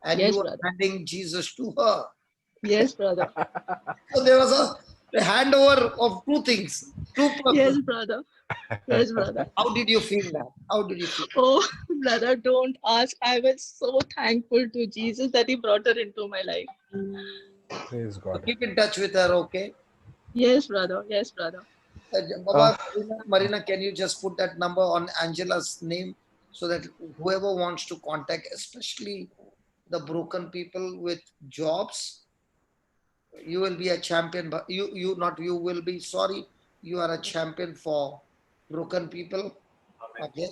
and Yes, you were brother. handing Jesus to her. Yes, brother. So there was a handover of two things, two Yes, persons. brother. Yes, brother. How did you feel that? How did you feel? Oh, brother, don't ask. I was so thankful to Jesus that He brought her into my life. Praise God. Keep in touch with her, okay? Yes, brother. Yes, brother. Baba, Marina, can you just put that number on Angela's name so that whoever wants to contact, especially the broken people with jobs, you will be a champion. But you will be, sorry, you are a champion for broken people. Amen. Okay,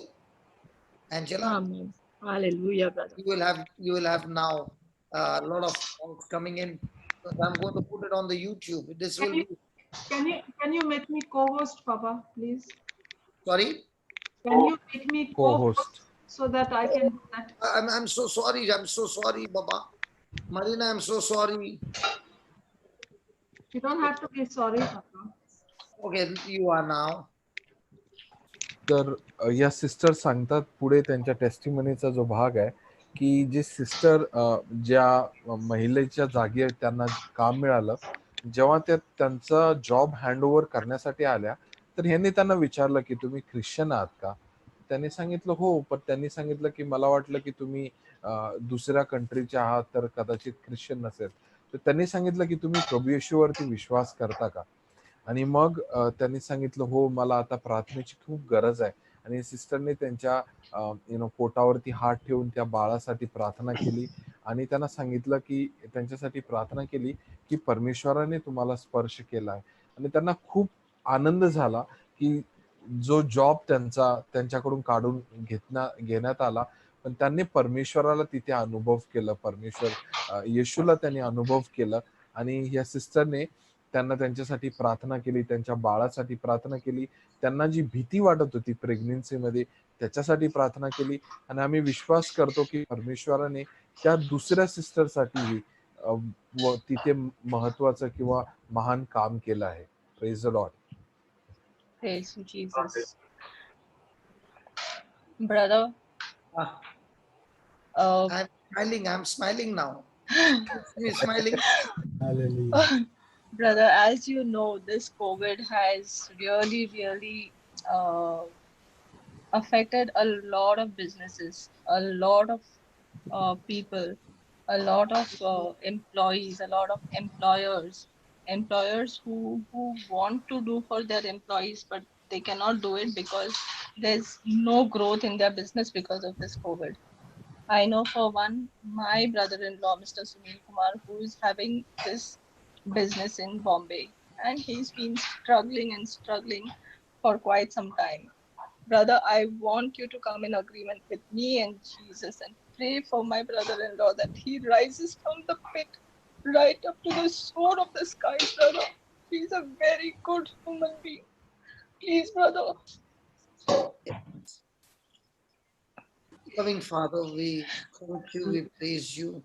Angela, Amen. Hallelujah, brother. you will have now a lot of calls coming in. Because I'm going to put it on the YouTube. This will be, Can you make me co-host, Papa, please? sorry. Can you make me Co-host. co-host so that I can do that? I'm so sorry. I'm so sorry, Baba. Marina, I'm so sorry. You don't have to be sorry, Papa. Okay, you are now. तर या sister सांगतात पुढे त्यांच्या टेस्टिमनीचा जो भाग आहे की जे sister ज्या महिलेच्या जागी त्यांना काम मिळालं, जेव्हा त्या त्यांचा जॉब हँडओव्हर करण्यासाठी आल्या, तर ह्यांनी त्यांना विचारलं की तुम्ही ख्रिश्चन आहात का? त्यांनी सांगितलं हो, पण त्यांनी सांगितलं की मला वाटलं की तुम्ही दुसऱ्या कंट्रीचे आहात, तर कदाचित ख्रिश्चन नसेल. तर त्यांनी सांगितलं की तुम्ही प्रभू येशूवरती विश्वास करता का? आणि मग त्यांनी सांगितलं हो, मला आता प्रार्थनेची खूप गरज आहे. आणि सिस्टरने त्यांच्या पोटावरती हात ठेवून त्या बाळासाठी प्रार्थना केली आणि त्यांना सांगितलं की त्यांच्यासाठी प्रार्थना केली की परमेश्वराने तुम्हाला स्पर्श केला आहे. आणि त्यांना खूप आनंद झाला की जो जॉब त्यांच्याकडून काढून घेण्यात आला, पण त्यांनी परमेश्वराला तिथे अनुभव केलं, येशूला त्यांनी अनुभव केलं. आणि या सिस्टरने त्यांना त्यांच्यासाठी प्रार्थना केली, त्यांच्या बाळासाठी प्रार्थना केली, त्यांना जी भीती वाटत होती प्रेग्नन्सीमध्ये त्याच्यासाठी प्रार्थना केली. आणि आम्ही विश्वास करतो की परमेश्वराने त्या दुसऱ्या सिस्टरसाठीही तिथे महत्वाचं किंवा महान काम केलं आहे. Praise the Lord. Praise Jesus. Brother, I'm smiling now. You're smiling. Hallelujah. brother, as you know, this COVID has really affected a lot of businesses, a lot of people, a lot of employees, a lot of employers who want to do for their employees, but they cannot do it because there's no growth in their business because of this COVID. I know for one, my brother-in-law, Mr. Sunil Kumar, who is having this business in Bombay, and he's been struggling for quite some time. Brother, I want you to come in agreement with me and Jesus and pray for my brother-in-law that he rises from the pit right up to the sword of the sky, brother. He's a very good human being. Please, brother. Loving Father, we thank you, we praise you.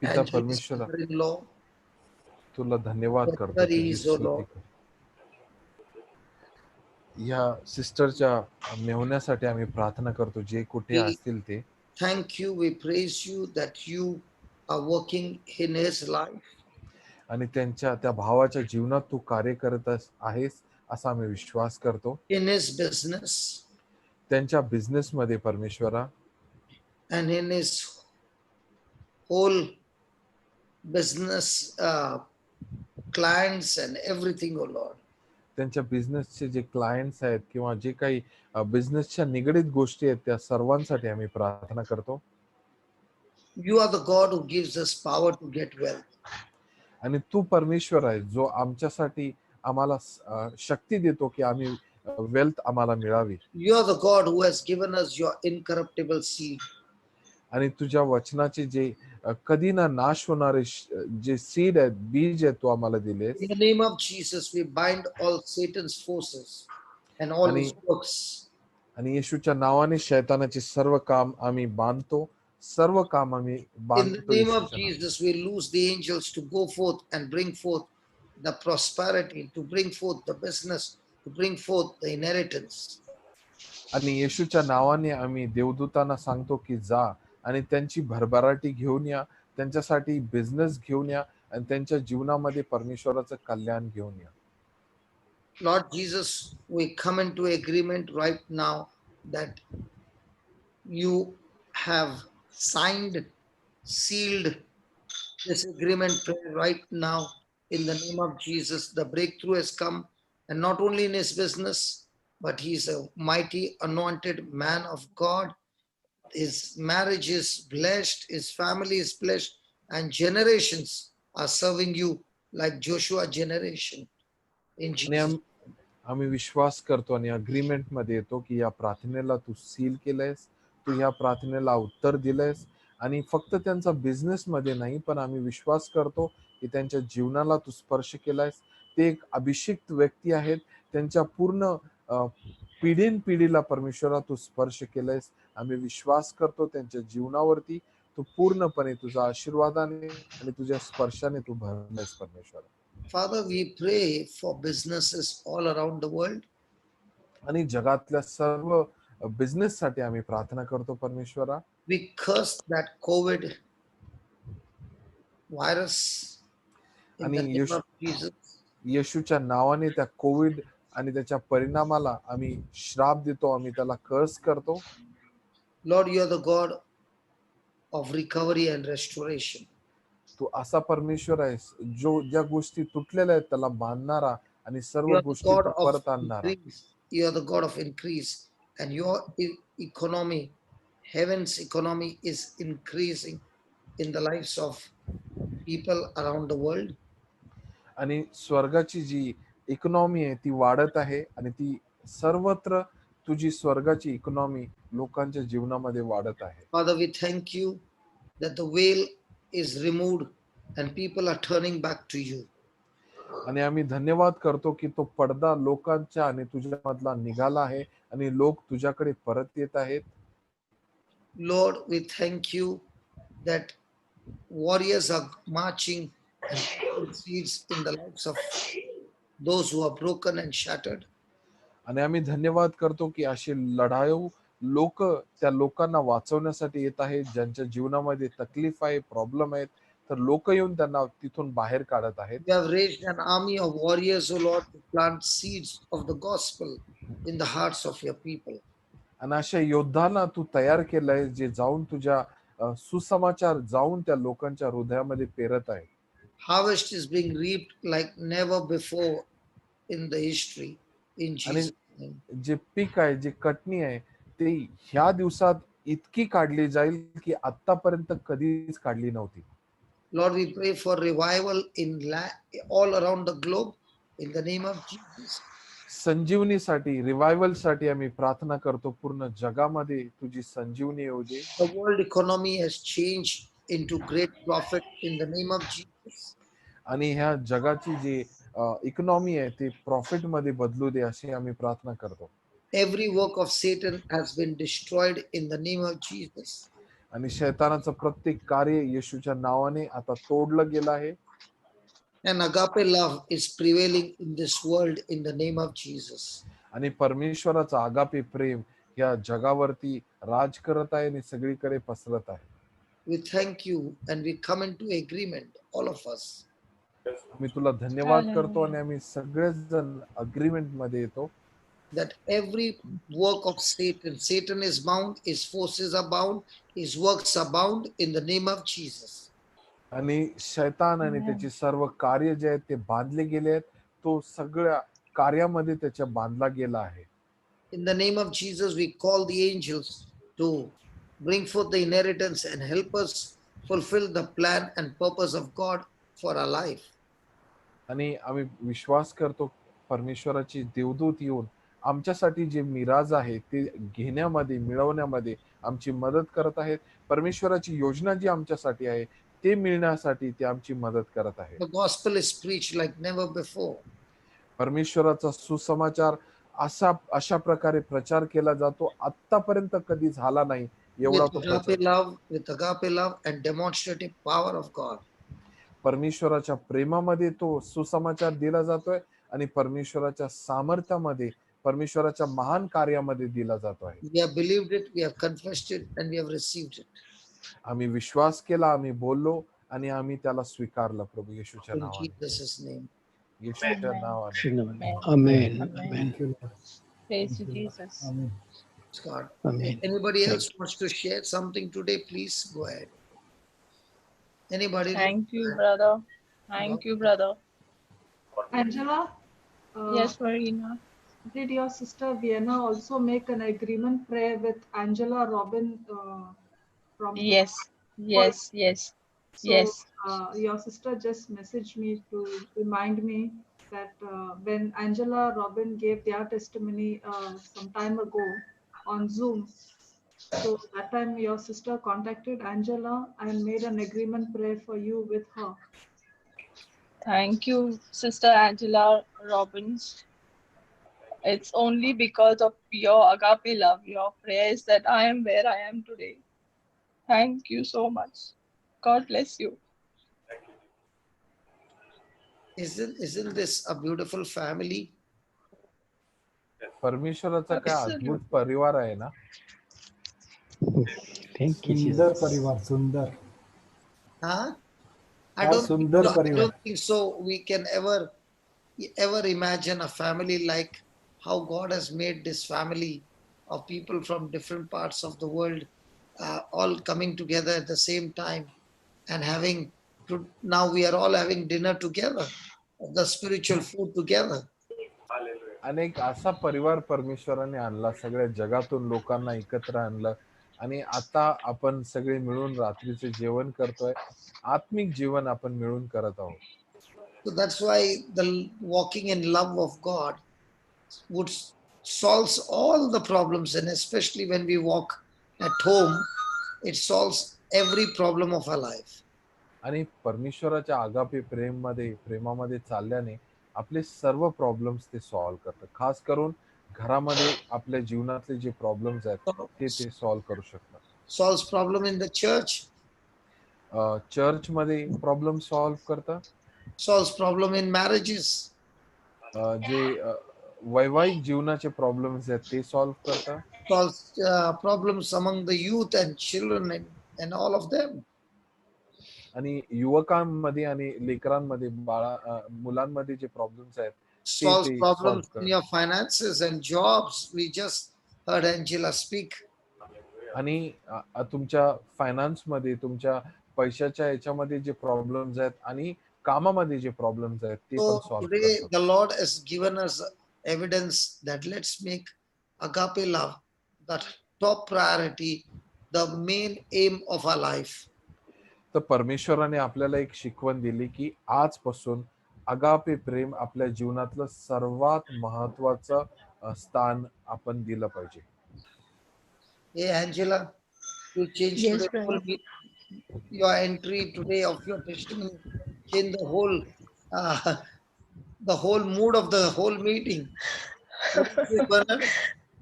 पिता And परमेश्वरा, brother-in-law, तुला धन्यवाद करतो, wherever he तुझी is, O स्तुती Lord. करतो. या सिस्टरच्या मेहण्यासाठी आम्ही प्रार्थना करतो, जे कुठे We असतील ते. thank you, we praise you that you are working in his life. आणि त्या भावाच्या जीवनात तू कार्य करत आहेस असा आम्ही विश्वास करतो. In his business त्यांच्या बिझनेस मध्ये परमेश्वरा, and in his whole business clients and everything, O Lord. त्यांच्या बिझनेसचे जे क्लायंट्स आहेत किंवा जे काही बिझनेसच्या निगडीत गोष्टी आहेत त्या सर्वांसाठी आम्ही प्रार्थना करतो. You are the God who gives us power to get wealth. आणि तू परमेश्वर आहे जो आमच्यासाठी आम्हाला शक्ती देतो की आम्ही वेल्थ आम्हाला मिळावी. You are the God who has given us your incorruptible seed. आणि तुझ्या वचनाचे जे कधी ना नाश होणारे जे सीड आहेत, बीज आहेत, तू आम्हाला दिले. In the name of Jesus, we bind all Satan's forces and all his works. आणि येशूच्या नावाने शैतानाचे सर्व काम आम्ही बांधतो, सर्व काम आम्ही In the बांधतो. name of येशूच्या नावाने. Jesus, we loose the angels to go forth and bring forth the prosperity, to bring forth the business, to bring forth the inheritance. आणि येशूच्या नावाने आम्ही देवदूतांना सांगतो की जा आणि त्यांची भरभराटी घेऊन या, त्यांच्यासाठी बिझनेस घेऊन या आणि त्यांच्या जीवनामध्ये परमेश्वराचं कल्याण घेऊन या. Lord Jesus, we come into agreement right now that you have signed, sealed this agreement prayer right now in the name of Jesus. The breakthrough has come, and not only in his business, but he's a mighty anointed man of God. His marriage is blessed, his family is blessed, and generations are serving you like Joshua generation in आणि Jesus. आम्ही विश्वास करतो आणि agreement मध्ये येतो की या प्रार्थनेला तू सील केलंयस, तू या प्रार्थनेला उत्तर दिलंयस आणि फक्त त्यांचा बिझनेस मध्ये नाही, पण आम्ही विश्वास करतो की त्यांच्या जीवनाला तू स्पर्श केलायस. ते एक अभिषिक्त व्यक्ती आहेत, त्यांच्या पूर्ण पिढीला परमेश्वरा तू स्पर्श केलायस. आम्ही विश्वास करतो त्यांच्या जीवनावरती तू पूर्णपणे तुझ्या आशीर्वादाने आणि तुझ्या स्पर्शाने तू भरलायस परमेश्वर. Father, we pray for businesses all around the world. आणि जगातल्या सर्व बिझनेस साठी आम्ही प्रार्थना करतो परमेश्वरा. We curse that COVID virus in आणि the name of Jesus. येशूच्या नावाने त्या कोविड आणि त्याच्या परिणामाला आम्ही श्राप देतो, आम्ही त्याला कर्स करतो. Lord, you are the God of recovery and restoration. तू असा परमेश्वर आहेस जो ज्या गोष्टी तुटलेल्या आहेत त्याला बांधणारा आणि सर्व You are the गोष्टी God तू of परत आणणारा. increase. You are the God of increase, and your economy, heaven's economy, is increasing in the lives of people around the world. आणि स्वर्गाची जी इकॉनॉमी आहे ती वाढत आहे आणि ती सर्वत्र तुझी स्वर्गाची इकॉनॉमी लोकांच्या जीवनामध्ये वाढत आहे. Father, we thank you that the veil is removed and people are turning back to you. आणि आम्ही धन्यवाद करतो की तो पडदा लोकांच्या आणि तुझ्या मधला निघाला आहे आणि लोक तुझ्याकडे परत येत आहेत. Lord, we thank you that warriors are marching and planting seeds in the lives of those who are broken and shattered. आणि आम्ही धन्यवाद करतो की असे लढाऊ लोक त्या लोकांना वाचवण्यासाठी येत आहेत, ज्यांच्या जीवनामध्ये तकलीफ आहे, प्रॉब्लेम आहेत, तर लोक येऊन त्यांना तिथून बाहेर काढत आहेत. You have raised an army of warriors, O Lord, to plant seeds of the gospel in the hearts of your people. आणि अशा योद्धांना तू तयार केलंय जे जाऊन तुझ्या सुसमाचार जाऊन त्या लोकांच्या हृदयामध्ये पेरत आहेत. Harvest is being reaped like never before in the history. In आणि Jesus' name. जे पीक आहे, जे कटणी आहे, ते ह्या दिवसात इतकी काढली जाईल की आतापर्यंत कधीच काढली नव्हती. Lord, we pray for revival in all around the globe in the name of Jesus. संजीवनीसाठी, रिवायवल साठी आम्ही प्रार्थना करतो. पूर्ण जगामध्ये तुझी संजीवनी येऊ दे. The world economy has changed into great profit in the name of Jesus. आणि ह्या जगाची जी इकॉनॉमी आहे ती प्रॉफिट मध्ये बदलू दे अशी आम्ही प्रार्थना करतो. Every work of Satan has been destroyed in the name of Jesus. आणि शैतानाचं प्रत्येक कार्य येशूच्या नावाने आता तोडलं गेलं आहे. And agape love is prevailing in this world in the name of Jesus. आणि परमेश्वराचं आगापे प्रेम या जगावरती राज करत आहे आणि सगळीकडे पसरत आहे. We thank you and we come into agreement, all of us. मी तुला धन्यवाद करतो आणि आम्ही सगळेच जण अग्रीमेंट मध्ये येतो That every work of Satan, Satan is bound, his forces are bound, his works are bound in the name of Jesus. आणि शैतान आणि त्याची सर्व कार्य जे आहेत ते बांधले गेले आहेत. तो सगळ्या कार्यामध्ये त्याच्या बांधला गेला आहे. In the name of Jesus, we call the angels to bring forth the inheritance and help us fulfill the plan and purpose of God for our life. आणि आम्ही विश्वास करतो परमेश्वराची देवदूत येऊन आमच्यासाठी जे मिराज आहे ते घेण्यामध्ये मिळवण्यामध्ये आमची मदत करत आहेत. परमेश्वराची योजना जी आमच्यासाठी आहे ते मिळण्यासाठी ते आमची मदत करत आहे. The gospel is preached like never before. परमेश्वराचा सुसमाचार अशा प्रकारे प्रचार केला जातो आतापर्यंत कधी झाला नाही एवढा तो प्रचार. With agape love and demonstrative power of God. परमेश्वराच्या प्रेमामध्ये तो सुसमाचार दिला जातोय आणि परमेश्वराच्या सामर्थ्यामध्ये परमेश्वराच्या महान कार्यामध्ये दिला जातो आहे. We have believed it, we have confessed it, and we have received it. आम्ही विश्वास केला, आम्ही बोललो आणि आम्ही त्याला स्वीकारलं प्रभू येशूच्या In नावाने. Jesus' name. येशूच्या Amen. नावाने. Amen. Amen. Amen. Thank you, Lord. Praise Thank you, you, Lord. Jesus. Amen. God. Amen. Anybody Thank else wants to share something today? Please go ahead. Anybody? Thank you, brother. Thank you, brother. Angela, Yes, Marina. did your sister Vienna also make an agreement prayer with Angela Robin from? Yes, yes, yes, So yes. your sister just messaged me to remind me that when Angela Robin gave their testimony some time ago on Zoom, so that time your sister contacted Angela and made an agreement prayer for you with her. Thank you, Sister Angela Robbins. It's only because of your agape love, your prayers, that I am where I am today. Thank you so much. God bless you. Thank you. Isn't this a beautiful family? परमेश्वराचा काय Absolutely. अद्भुत परिवार आहे ना. Thank you, Sundar Jesus. Parivar, Sundar. Huh? I How don't think Sundar so. I Parivar. don't think so. We can ever imagine a family like how God has made this family of people from different parts of the world, all coming together at the same time and having now we are all having dinner together, the spiritual food together. Hallelujah. अनेक असा परिवार परमेश्वराने आणला, सगळ्या जगातून लोकांना एकत्र आणलं आणि आता आपण सगळे मिळून रात्रीचे जेवण करतोय. आत्मिक जीवन आपण मिळून करत आहोत. So that's why the walking in love of God would solves all the problems, and especially when we walk at home, it solves every problem of our life. आणि परमेश्वराच्या आगापे प्रेमामध्ये चालल्याने आपले सर्व प्रॉब्लेम्स ते सॉल्व्ह करतात. खास करून घरामध्ये आपल्या जीवनातले जे problems आहेत ते सॉल्व्ह करू शकतात. Solves problem in the church, church मध्ये प्रॉब्लेम सॉल्व्ह करतात. solves problem in marriages, जे वैवाहिक जीवनाचे प्रॉब्लेम्स आहेत ते सॉल्व्ह करतात. solves problems among the youth and children and all of them. आणि युवकांमध्ये आणि लेकरांमध्ये मुलांमध्ये जे प्रॉब्लेम्स आहेत Solves ते problems सॉल्व्ह in करतात. your finances and jobs. We just heard Angela speak. आणि तुमच्या फायनान्स मध्ये तुमच्या पैशाच्या याच्यामध्ये जे प्रॉब्लेम्स आहेत आणि कामामध्ये जे प्रॉब्लेम्स आहेत ते पण So सॉल्व्ह today करतात. the Lord has given us evidence that let's make agape love the top priority, the main aim of our life. तर परमेश्वराने आपल्याला एक शिकवण दिली की आजपासून अगापे प्रेम आपल्या जीवनातलं सर्वात महत्वाचं स्थान आपण दिलं पाहिजे. Hey Angela, you changed Yes, today brother. your entry today of your testimony, changed uh, the whole mood of the whole meeting. What is it, Bernard?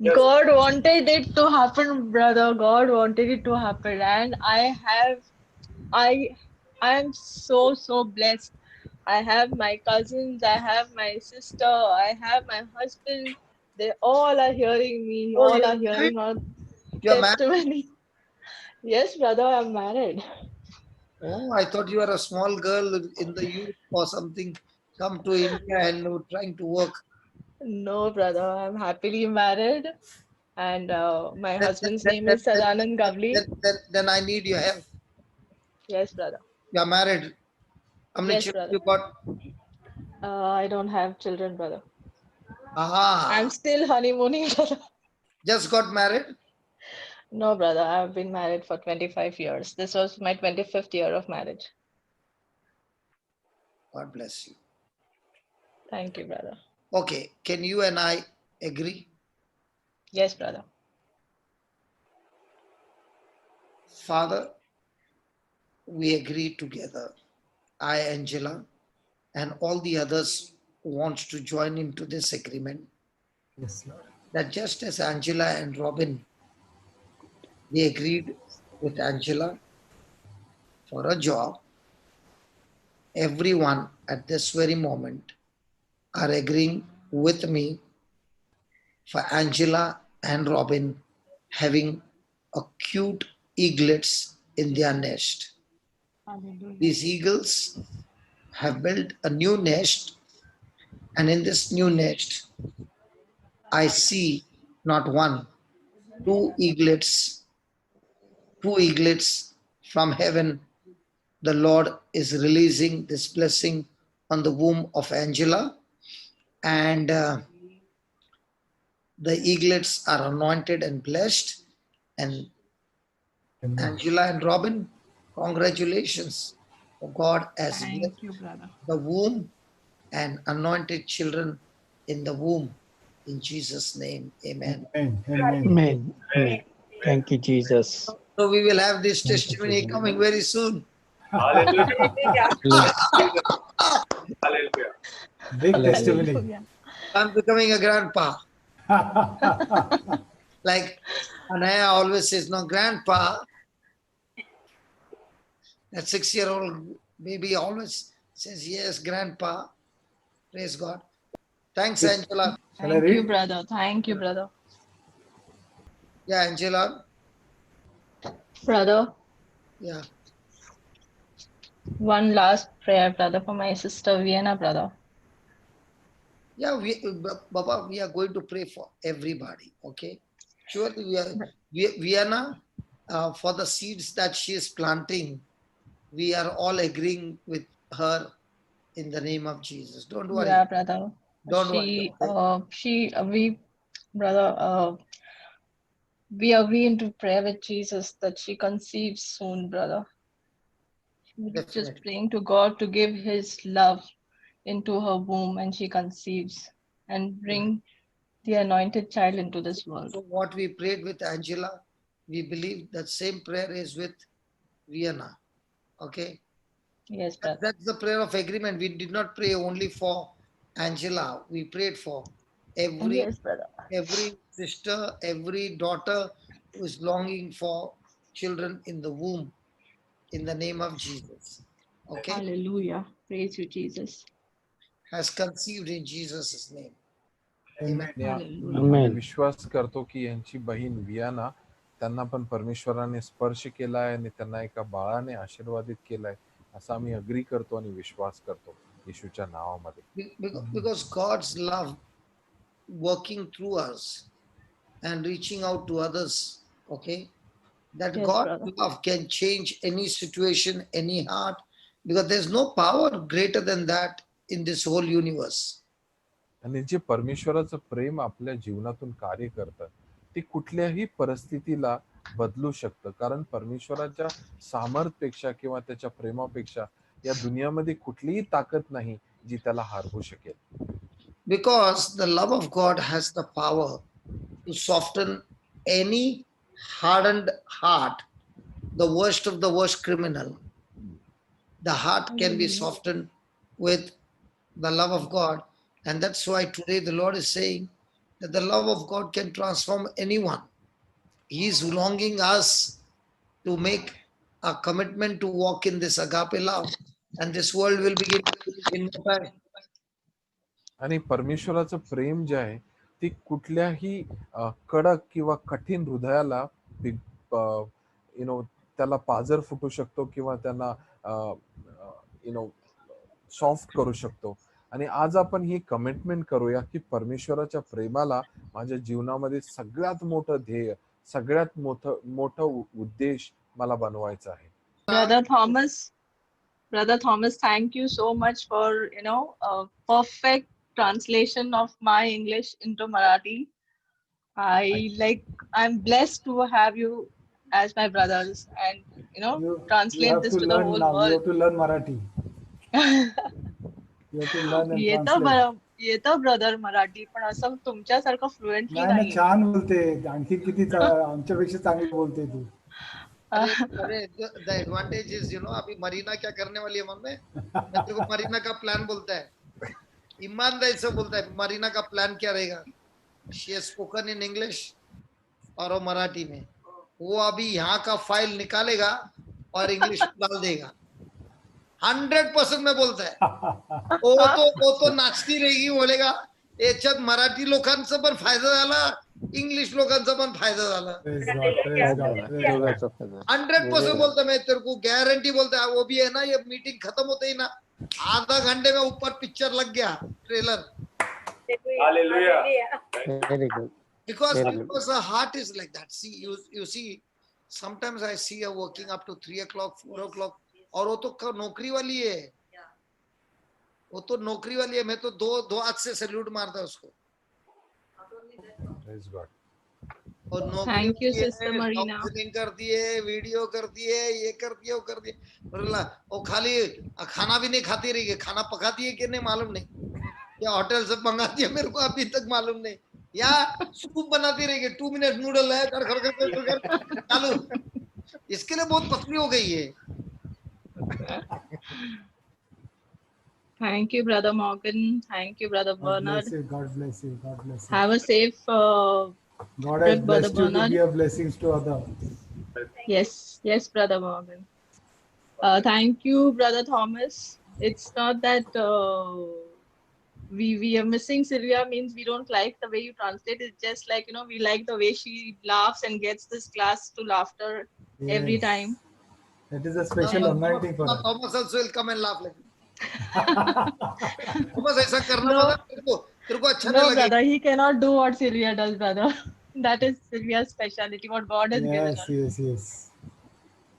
Yes. God wanted it to happen, brother. God wanted it to happen, and I am so blessed. I have my cousins, I have my sister, I have my husband. They all are hearing me. Oh, All you're are hearing our You're married? testimony. Yes, brother, I'm married. Oh, I thought you were a small girl in the youth or something, come to India and were trying to work. No, brother, I'm happily married, and my Then- husband's then- name then- is Sadanand Gavli. then I need your help. Yes, brother. You're married. How many Yes, children brother. you got? I don't have children, brother. Aha. I'm still honeymooning, brother. Just got married? No, brother, I've been married for 25 years. This was my 25th year of marriage. God bless you. Thank you, brother. Okay, can you and I agree? Yes, brother. Father, we agree together. I, Angela, and all the others who want to join into this agreement, Yes, Lord. that just as Angela and Robin, they agreed with Angela for a job, everyone at this very moment are agreeing with me for Angela and Robin having a cute eaglets in their nest. Hallelujah. These eagles have built a new nest, and in this new nest, I see not one, two eaglets from heaven. The Lord is releasing this blessing on the womb of Angela, and the eaglets are anointed and blessed. And Amen. Angela and Robin, congratulations. God has blessed Thank you, brother. the womb and anointed children in the womb. In Jesus' name, amen. Amen. Amen. Amen. Amen. Thank you, Jesus. So we will have this Thank you, testimony Jesus. coming very soon. Hallelujah. Hallelujah. Hallelujah. Big Hallelujah. testimony. Hallelujah. I'm becoming a grandpa. Like Anaya always says, no, grandpa. That 6-year-old baby always says, yes, grandpa. Praise God. Thanks, Angela. Shall I Thank you, read? brother. Thank you, brother. Yeah, Angela. Brother, Yeah. one last prayer, brother, for my sister Vienna, brother. Yeah, Baba, we are going to pray for everybody. Okay. Surely Vienna, for the seeds that she is planting, we are all agreeing with her in the name of Jesus. Don't worry. Yeah, brother. Don't worry. We, brother, we agree into prayer with Jesus that she conceives soon, brother. We're just Definitely. praying to God to give His love into her womb and she conceives and bring the anointed child into this world. So what we prayed with Angela, we believe that same prayer is with Vienna. Okay. Yes, brother. That's the prayer of agreement. We did not pray only for Angela. We prayed for every Yes, brother. sister, every daughter who is longing for children in the womb in the name of Jesus. Okay? Hallelujah. Praise you, Jesus. Has conceived in Jesus' name. Amen. Hallelujah. आम्ही Amen. विश्वास करतो की यांची बहीण Vienna त्यांना पण परमेश्वराने स्पर्श केलाय आणि त्यांना एका बाळाने आशीर्वादित केलाय असं आम्ही अग्री करतो आणि विश्वास करतो येशूच्या नावामध्ये. Because God's love working through us and reaching out to others, okay? That Yes, God's brother. love can change any situation, any heart, because there's no power greater than that in this whole universe. आणि जे परमेश्वराचं प्रेम आपल्या जीवनातून कार्य करतं ते कुठल्याही परिस्थितीला बदलू शकतं, कारण परमेश्वराच्या सामर्थ्यपेक्षा किंवा त्याच्या प्रेमापेक्षा या दुनियामध्ये कुठलीही ताकद नाही जी त्याला हरवू शकेल. Because the love of God has the power to soften any hardened heart, the worst of the worst criminal. The heart can be softened with the love of God. And that's why today the Lord is saying that the love of God can transform anyone. He is longing us to make a commitment to walk in this agape love, and this world will begin in no time. आणि परमेश्वराचं प्रेम जे आहे ते कुठल्याही कडक किंवा कठीण हृदयाला त्याला पाजर फुटू शकतो किंवा त्यांना सॉफ्ट करू शकतो. आणि आज आपण ही कमिटमेंट करूया की परमेश्वराच्या प्रेमाला माझ्या जीवनामध्ये सगळ्यात मोठं ध्येय, सगळ्यात मोठं उद्देश मला बनवायचा आहे. Brother Thomas, thank you so much for perfect translation of my English into Marathi. I'm blessed to have you as my brothers and You translate have this to to the learn whole now. You world. have to learn Marathi. You have to learn and येतं translate. येतं brother Marathi, पण असं तुमच्यासारखं fluently नाही ना, नाही. छान बोलते. आणखी किती आमच्यापेक्षा चांगली बोलते तू. अरे अरे द एडवांटेज इज अभी मरीना क्या करने वाली है मम्मी, मैं तेरे को मरीना का प्लान बोलता है, ईमानदारी से बोलता है मरीना का प्लान क्या रहेगा. She has spoken in English और वो मराठी में. वो अभी यहाँ का फाइल निकालेगा और इंग्लिश में डाल देगा. 100% में बोलता है. वो तो नाचती रहेगी, बोलेगा याच्यात मराठी लोकांचा पण फायदा झाला, इंग्लिश लोकांचा पण फायदा झाला. Praise God, praise God, praise God. 100% बोलता, मैं तेरे को गारंटी बोलता है. वो भी है ना, ये मीटिंग खत्म होते ही ना आधा घंटे में ऊपर पिक्चर लग गया, trailer. Hallelujah. Very good. Because Very good. the heart is like that. See, you see, sometimes I see her working up to 3 o'clock, 4 o'clock, और वो तो नौकरी वाली है. वो तो नौकरी वाली है. मैं तो दो हाथ से सैल्यूट मारता उसको. Praise God. और नौकरी Thank you, वाली है, Sister Marina. काउंसलिंग करती है, वीडियो करती है, ये करती है, वो करती है. बोला वो खाली खाना भी नहीं खाती रही है. खाना पकाती है कि नहीं मालूम नहीं, या होटल से मंगाती है मेरे को अभी तक मालूम नहीं. या सूप बनाती रहेगी. 2 मिनट नूडल है, कर कर कर कर कर चालू. इसके लिए बहुत पतली हो गई है. Thank you, Brother Morgan. Thank you, Brother God Bernard. bless you, God bless you, God bless you. Have a safe God has Good, Brother blessed you to Bernard. be a blessing to others. yes, Brother Morgan. Thank you, Brother Thomas. It's not that we are missing Sylvia means we don't like the way you translate. It's just like, we like the way she laughs and gets this class to laughter every Yes. time. That is a special anointing for us. Thomas also will come and laugh like Thomas, ऐसा करना No. मत. तेरे को अच्छा नहीं No, लगेगा. brother, he cannot do what Sylvia does, brother. That is Sylvia's specialty, what God has given Yes, her. yes, yes.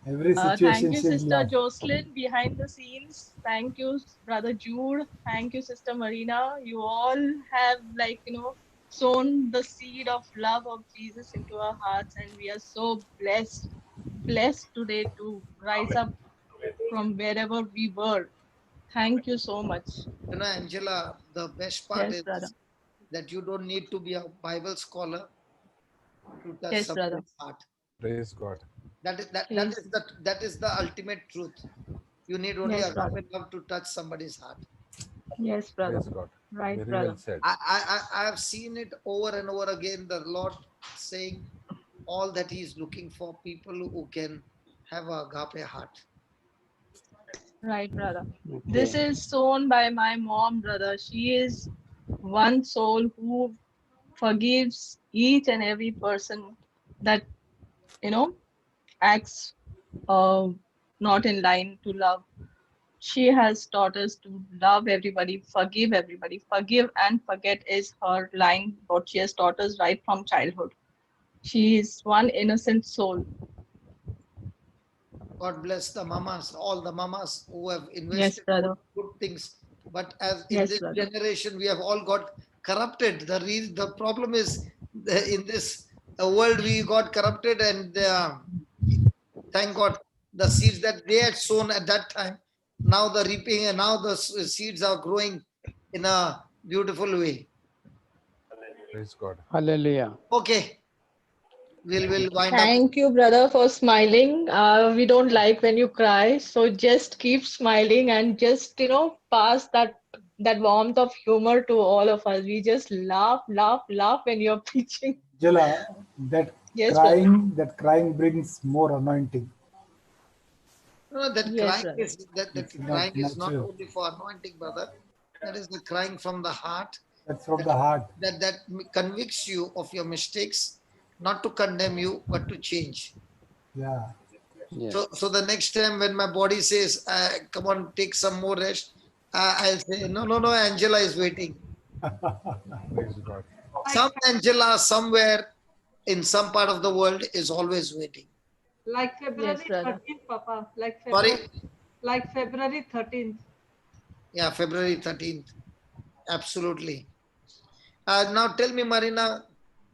Every Thank situation you, she'll Sister laugh. Jocelyn, behind the scenes. Thank you, Brother Jude. Thank you, Sister Marina. You all have, sown the seed of love of Jesus into our hearts, and we are so blessed today to rise up from wherever we were. Thank you so much. Angela, the best part Yes, is brother. that you don't need to be a Bible scholar to touch Yes, brother. somebody's heart. Praise God. That is the ultimate truth. You need only Yes, brother. agape love to touch somebody's heart. Yes, brother. Praise God. Right, Very brother. well said. I have seen it over and over again, the Lord saying all that He is looking for people who can have a agape heart. Right, brother. Okay. This is sown by my mom, brother. She is one soul who forgives each and every person that, acts not in line to love. She has taught us to love everybody, forgive everybody. Forgive and forget is her line, what she has taught us right from childhood. She is one innocent soul. God bless the mamas, all the mamas who have Yes, invested brother. good things. But as in Yes, this brother. generation, we have all got corrupted. The problem is in this world we got corrupted, and thank God the seeds that they had sown at that time, now the reaping and now the seeds are growing in a beautiful way. Praise God. Hallelujah. Okay, we'll wind up. Thank you, brother, for smiling. We don't like when you cry, so just keep smiling and just pass that warmth of humor to all of us. We just laugh when you're preaching. Jala, that Yes, crying brings more anointing. No, that Yes, crying brother. is that It's not crying is not natural. only for anointing, brother. That is the crying from the heart. That's from the heart. That convicts you of your mistakes, not to condemn you, but to change. Yeah. Yes. So the next time when my body says, come on, take some more rest, I'll say, no, Angela is waiting. Praise God. Some Angela somewhere in some part of the world is always waiting. Like February Yes, brother. 13th, Papa. Sorry? Like February 13th. Yeah, February 13th. Absolutely. Now tell me, Marina,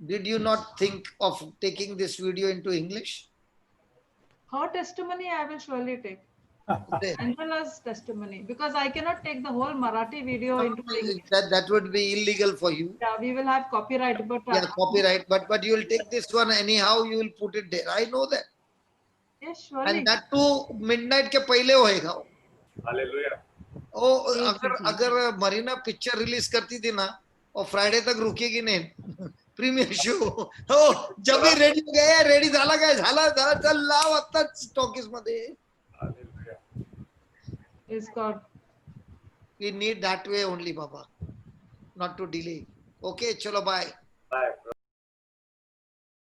did you not think of taking this video into English? Her testimony I will surely take. Angela's testimony, because I cannot take the whole Marathi video into English. That would be illegal for you. Yeah, we will have copyright, but Yeah, copyright. But you will take this one anyhow. You will put it there. I know that. yes, surely. And that too midnight के पहले होएगा वो. Hallelujah. ओ जी, अगर जी, अगर Marina picture release करती थी ना और फ्राइडे तक रुकेगी नहीं प्रीमियर शो हो जब भी रेडी हो गया रेडी झाला काय झाला झाला चल लाव आता टॉकीज मध्ये. Hallelujah. Is God. We need that way only, Baba, not to delay. Okay, chalo bye. Bye.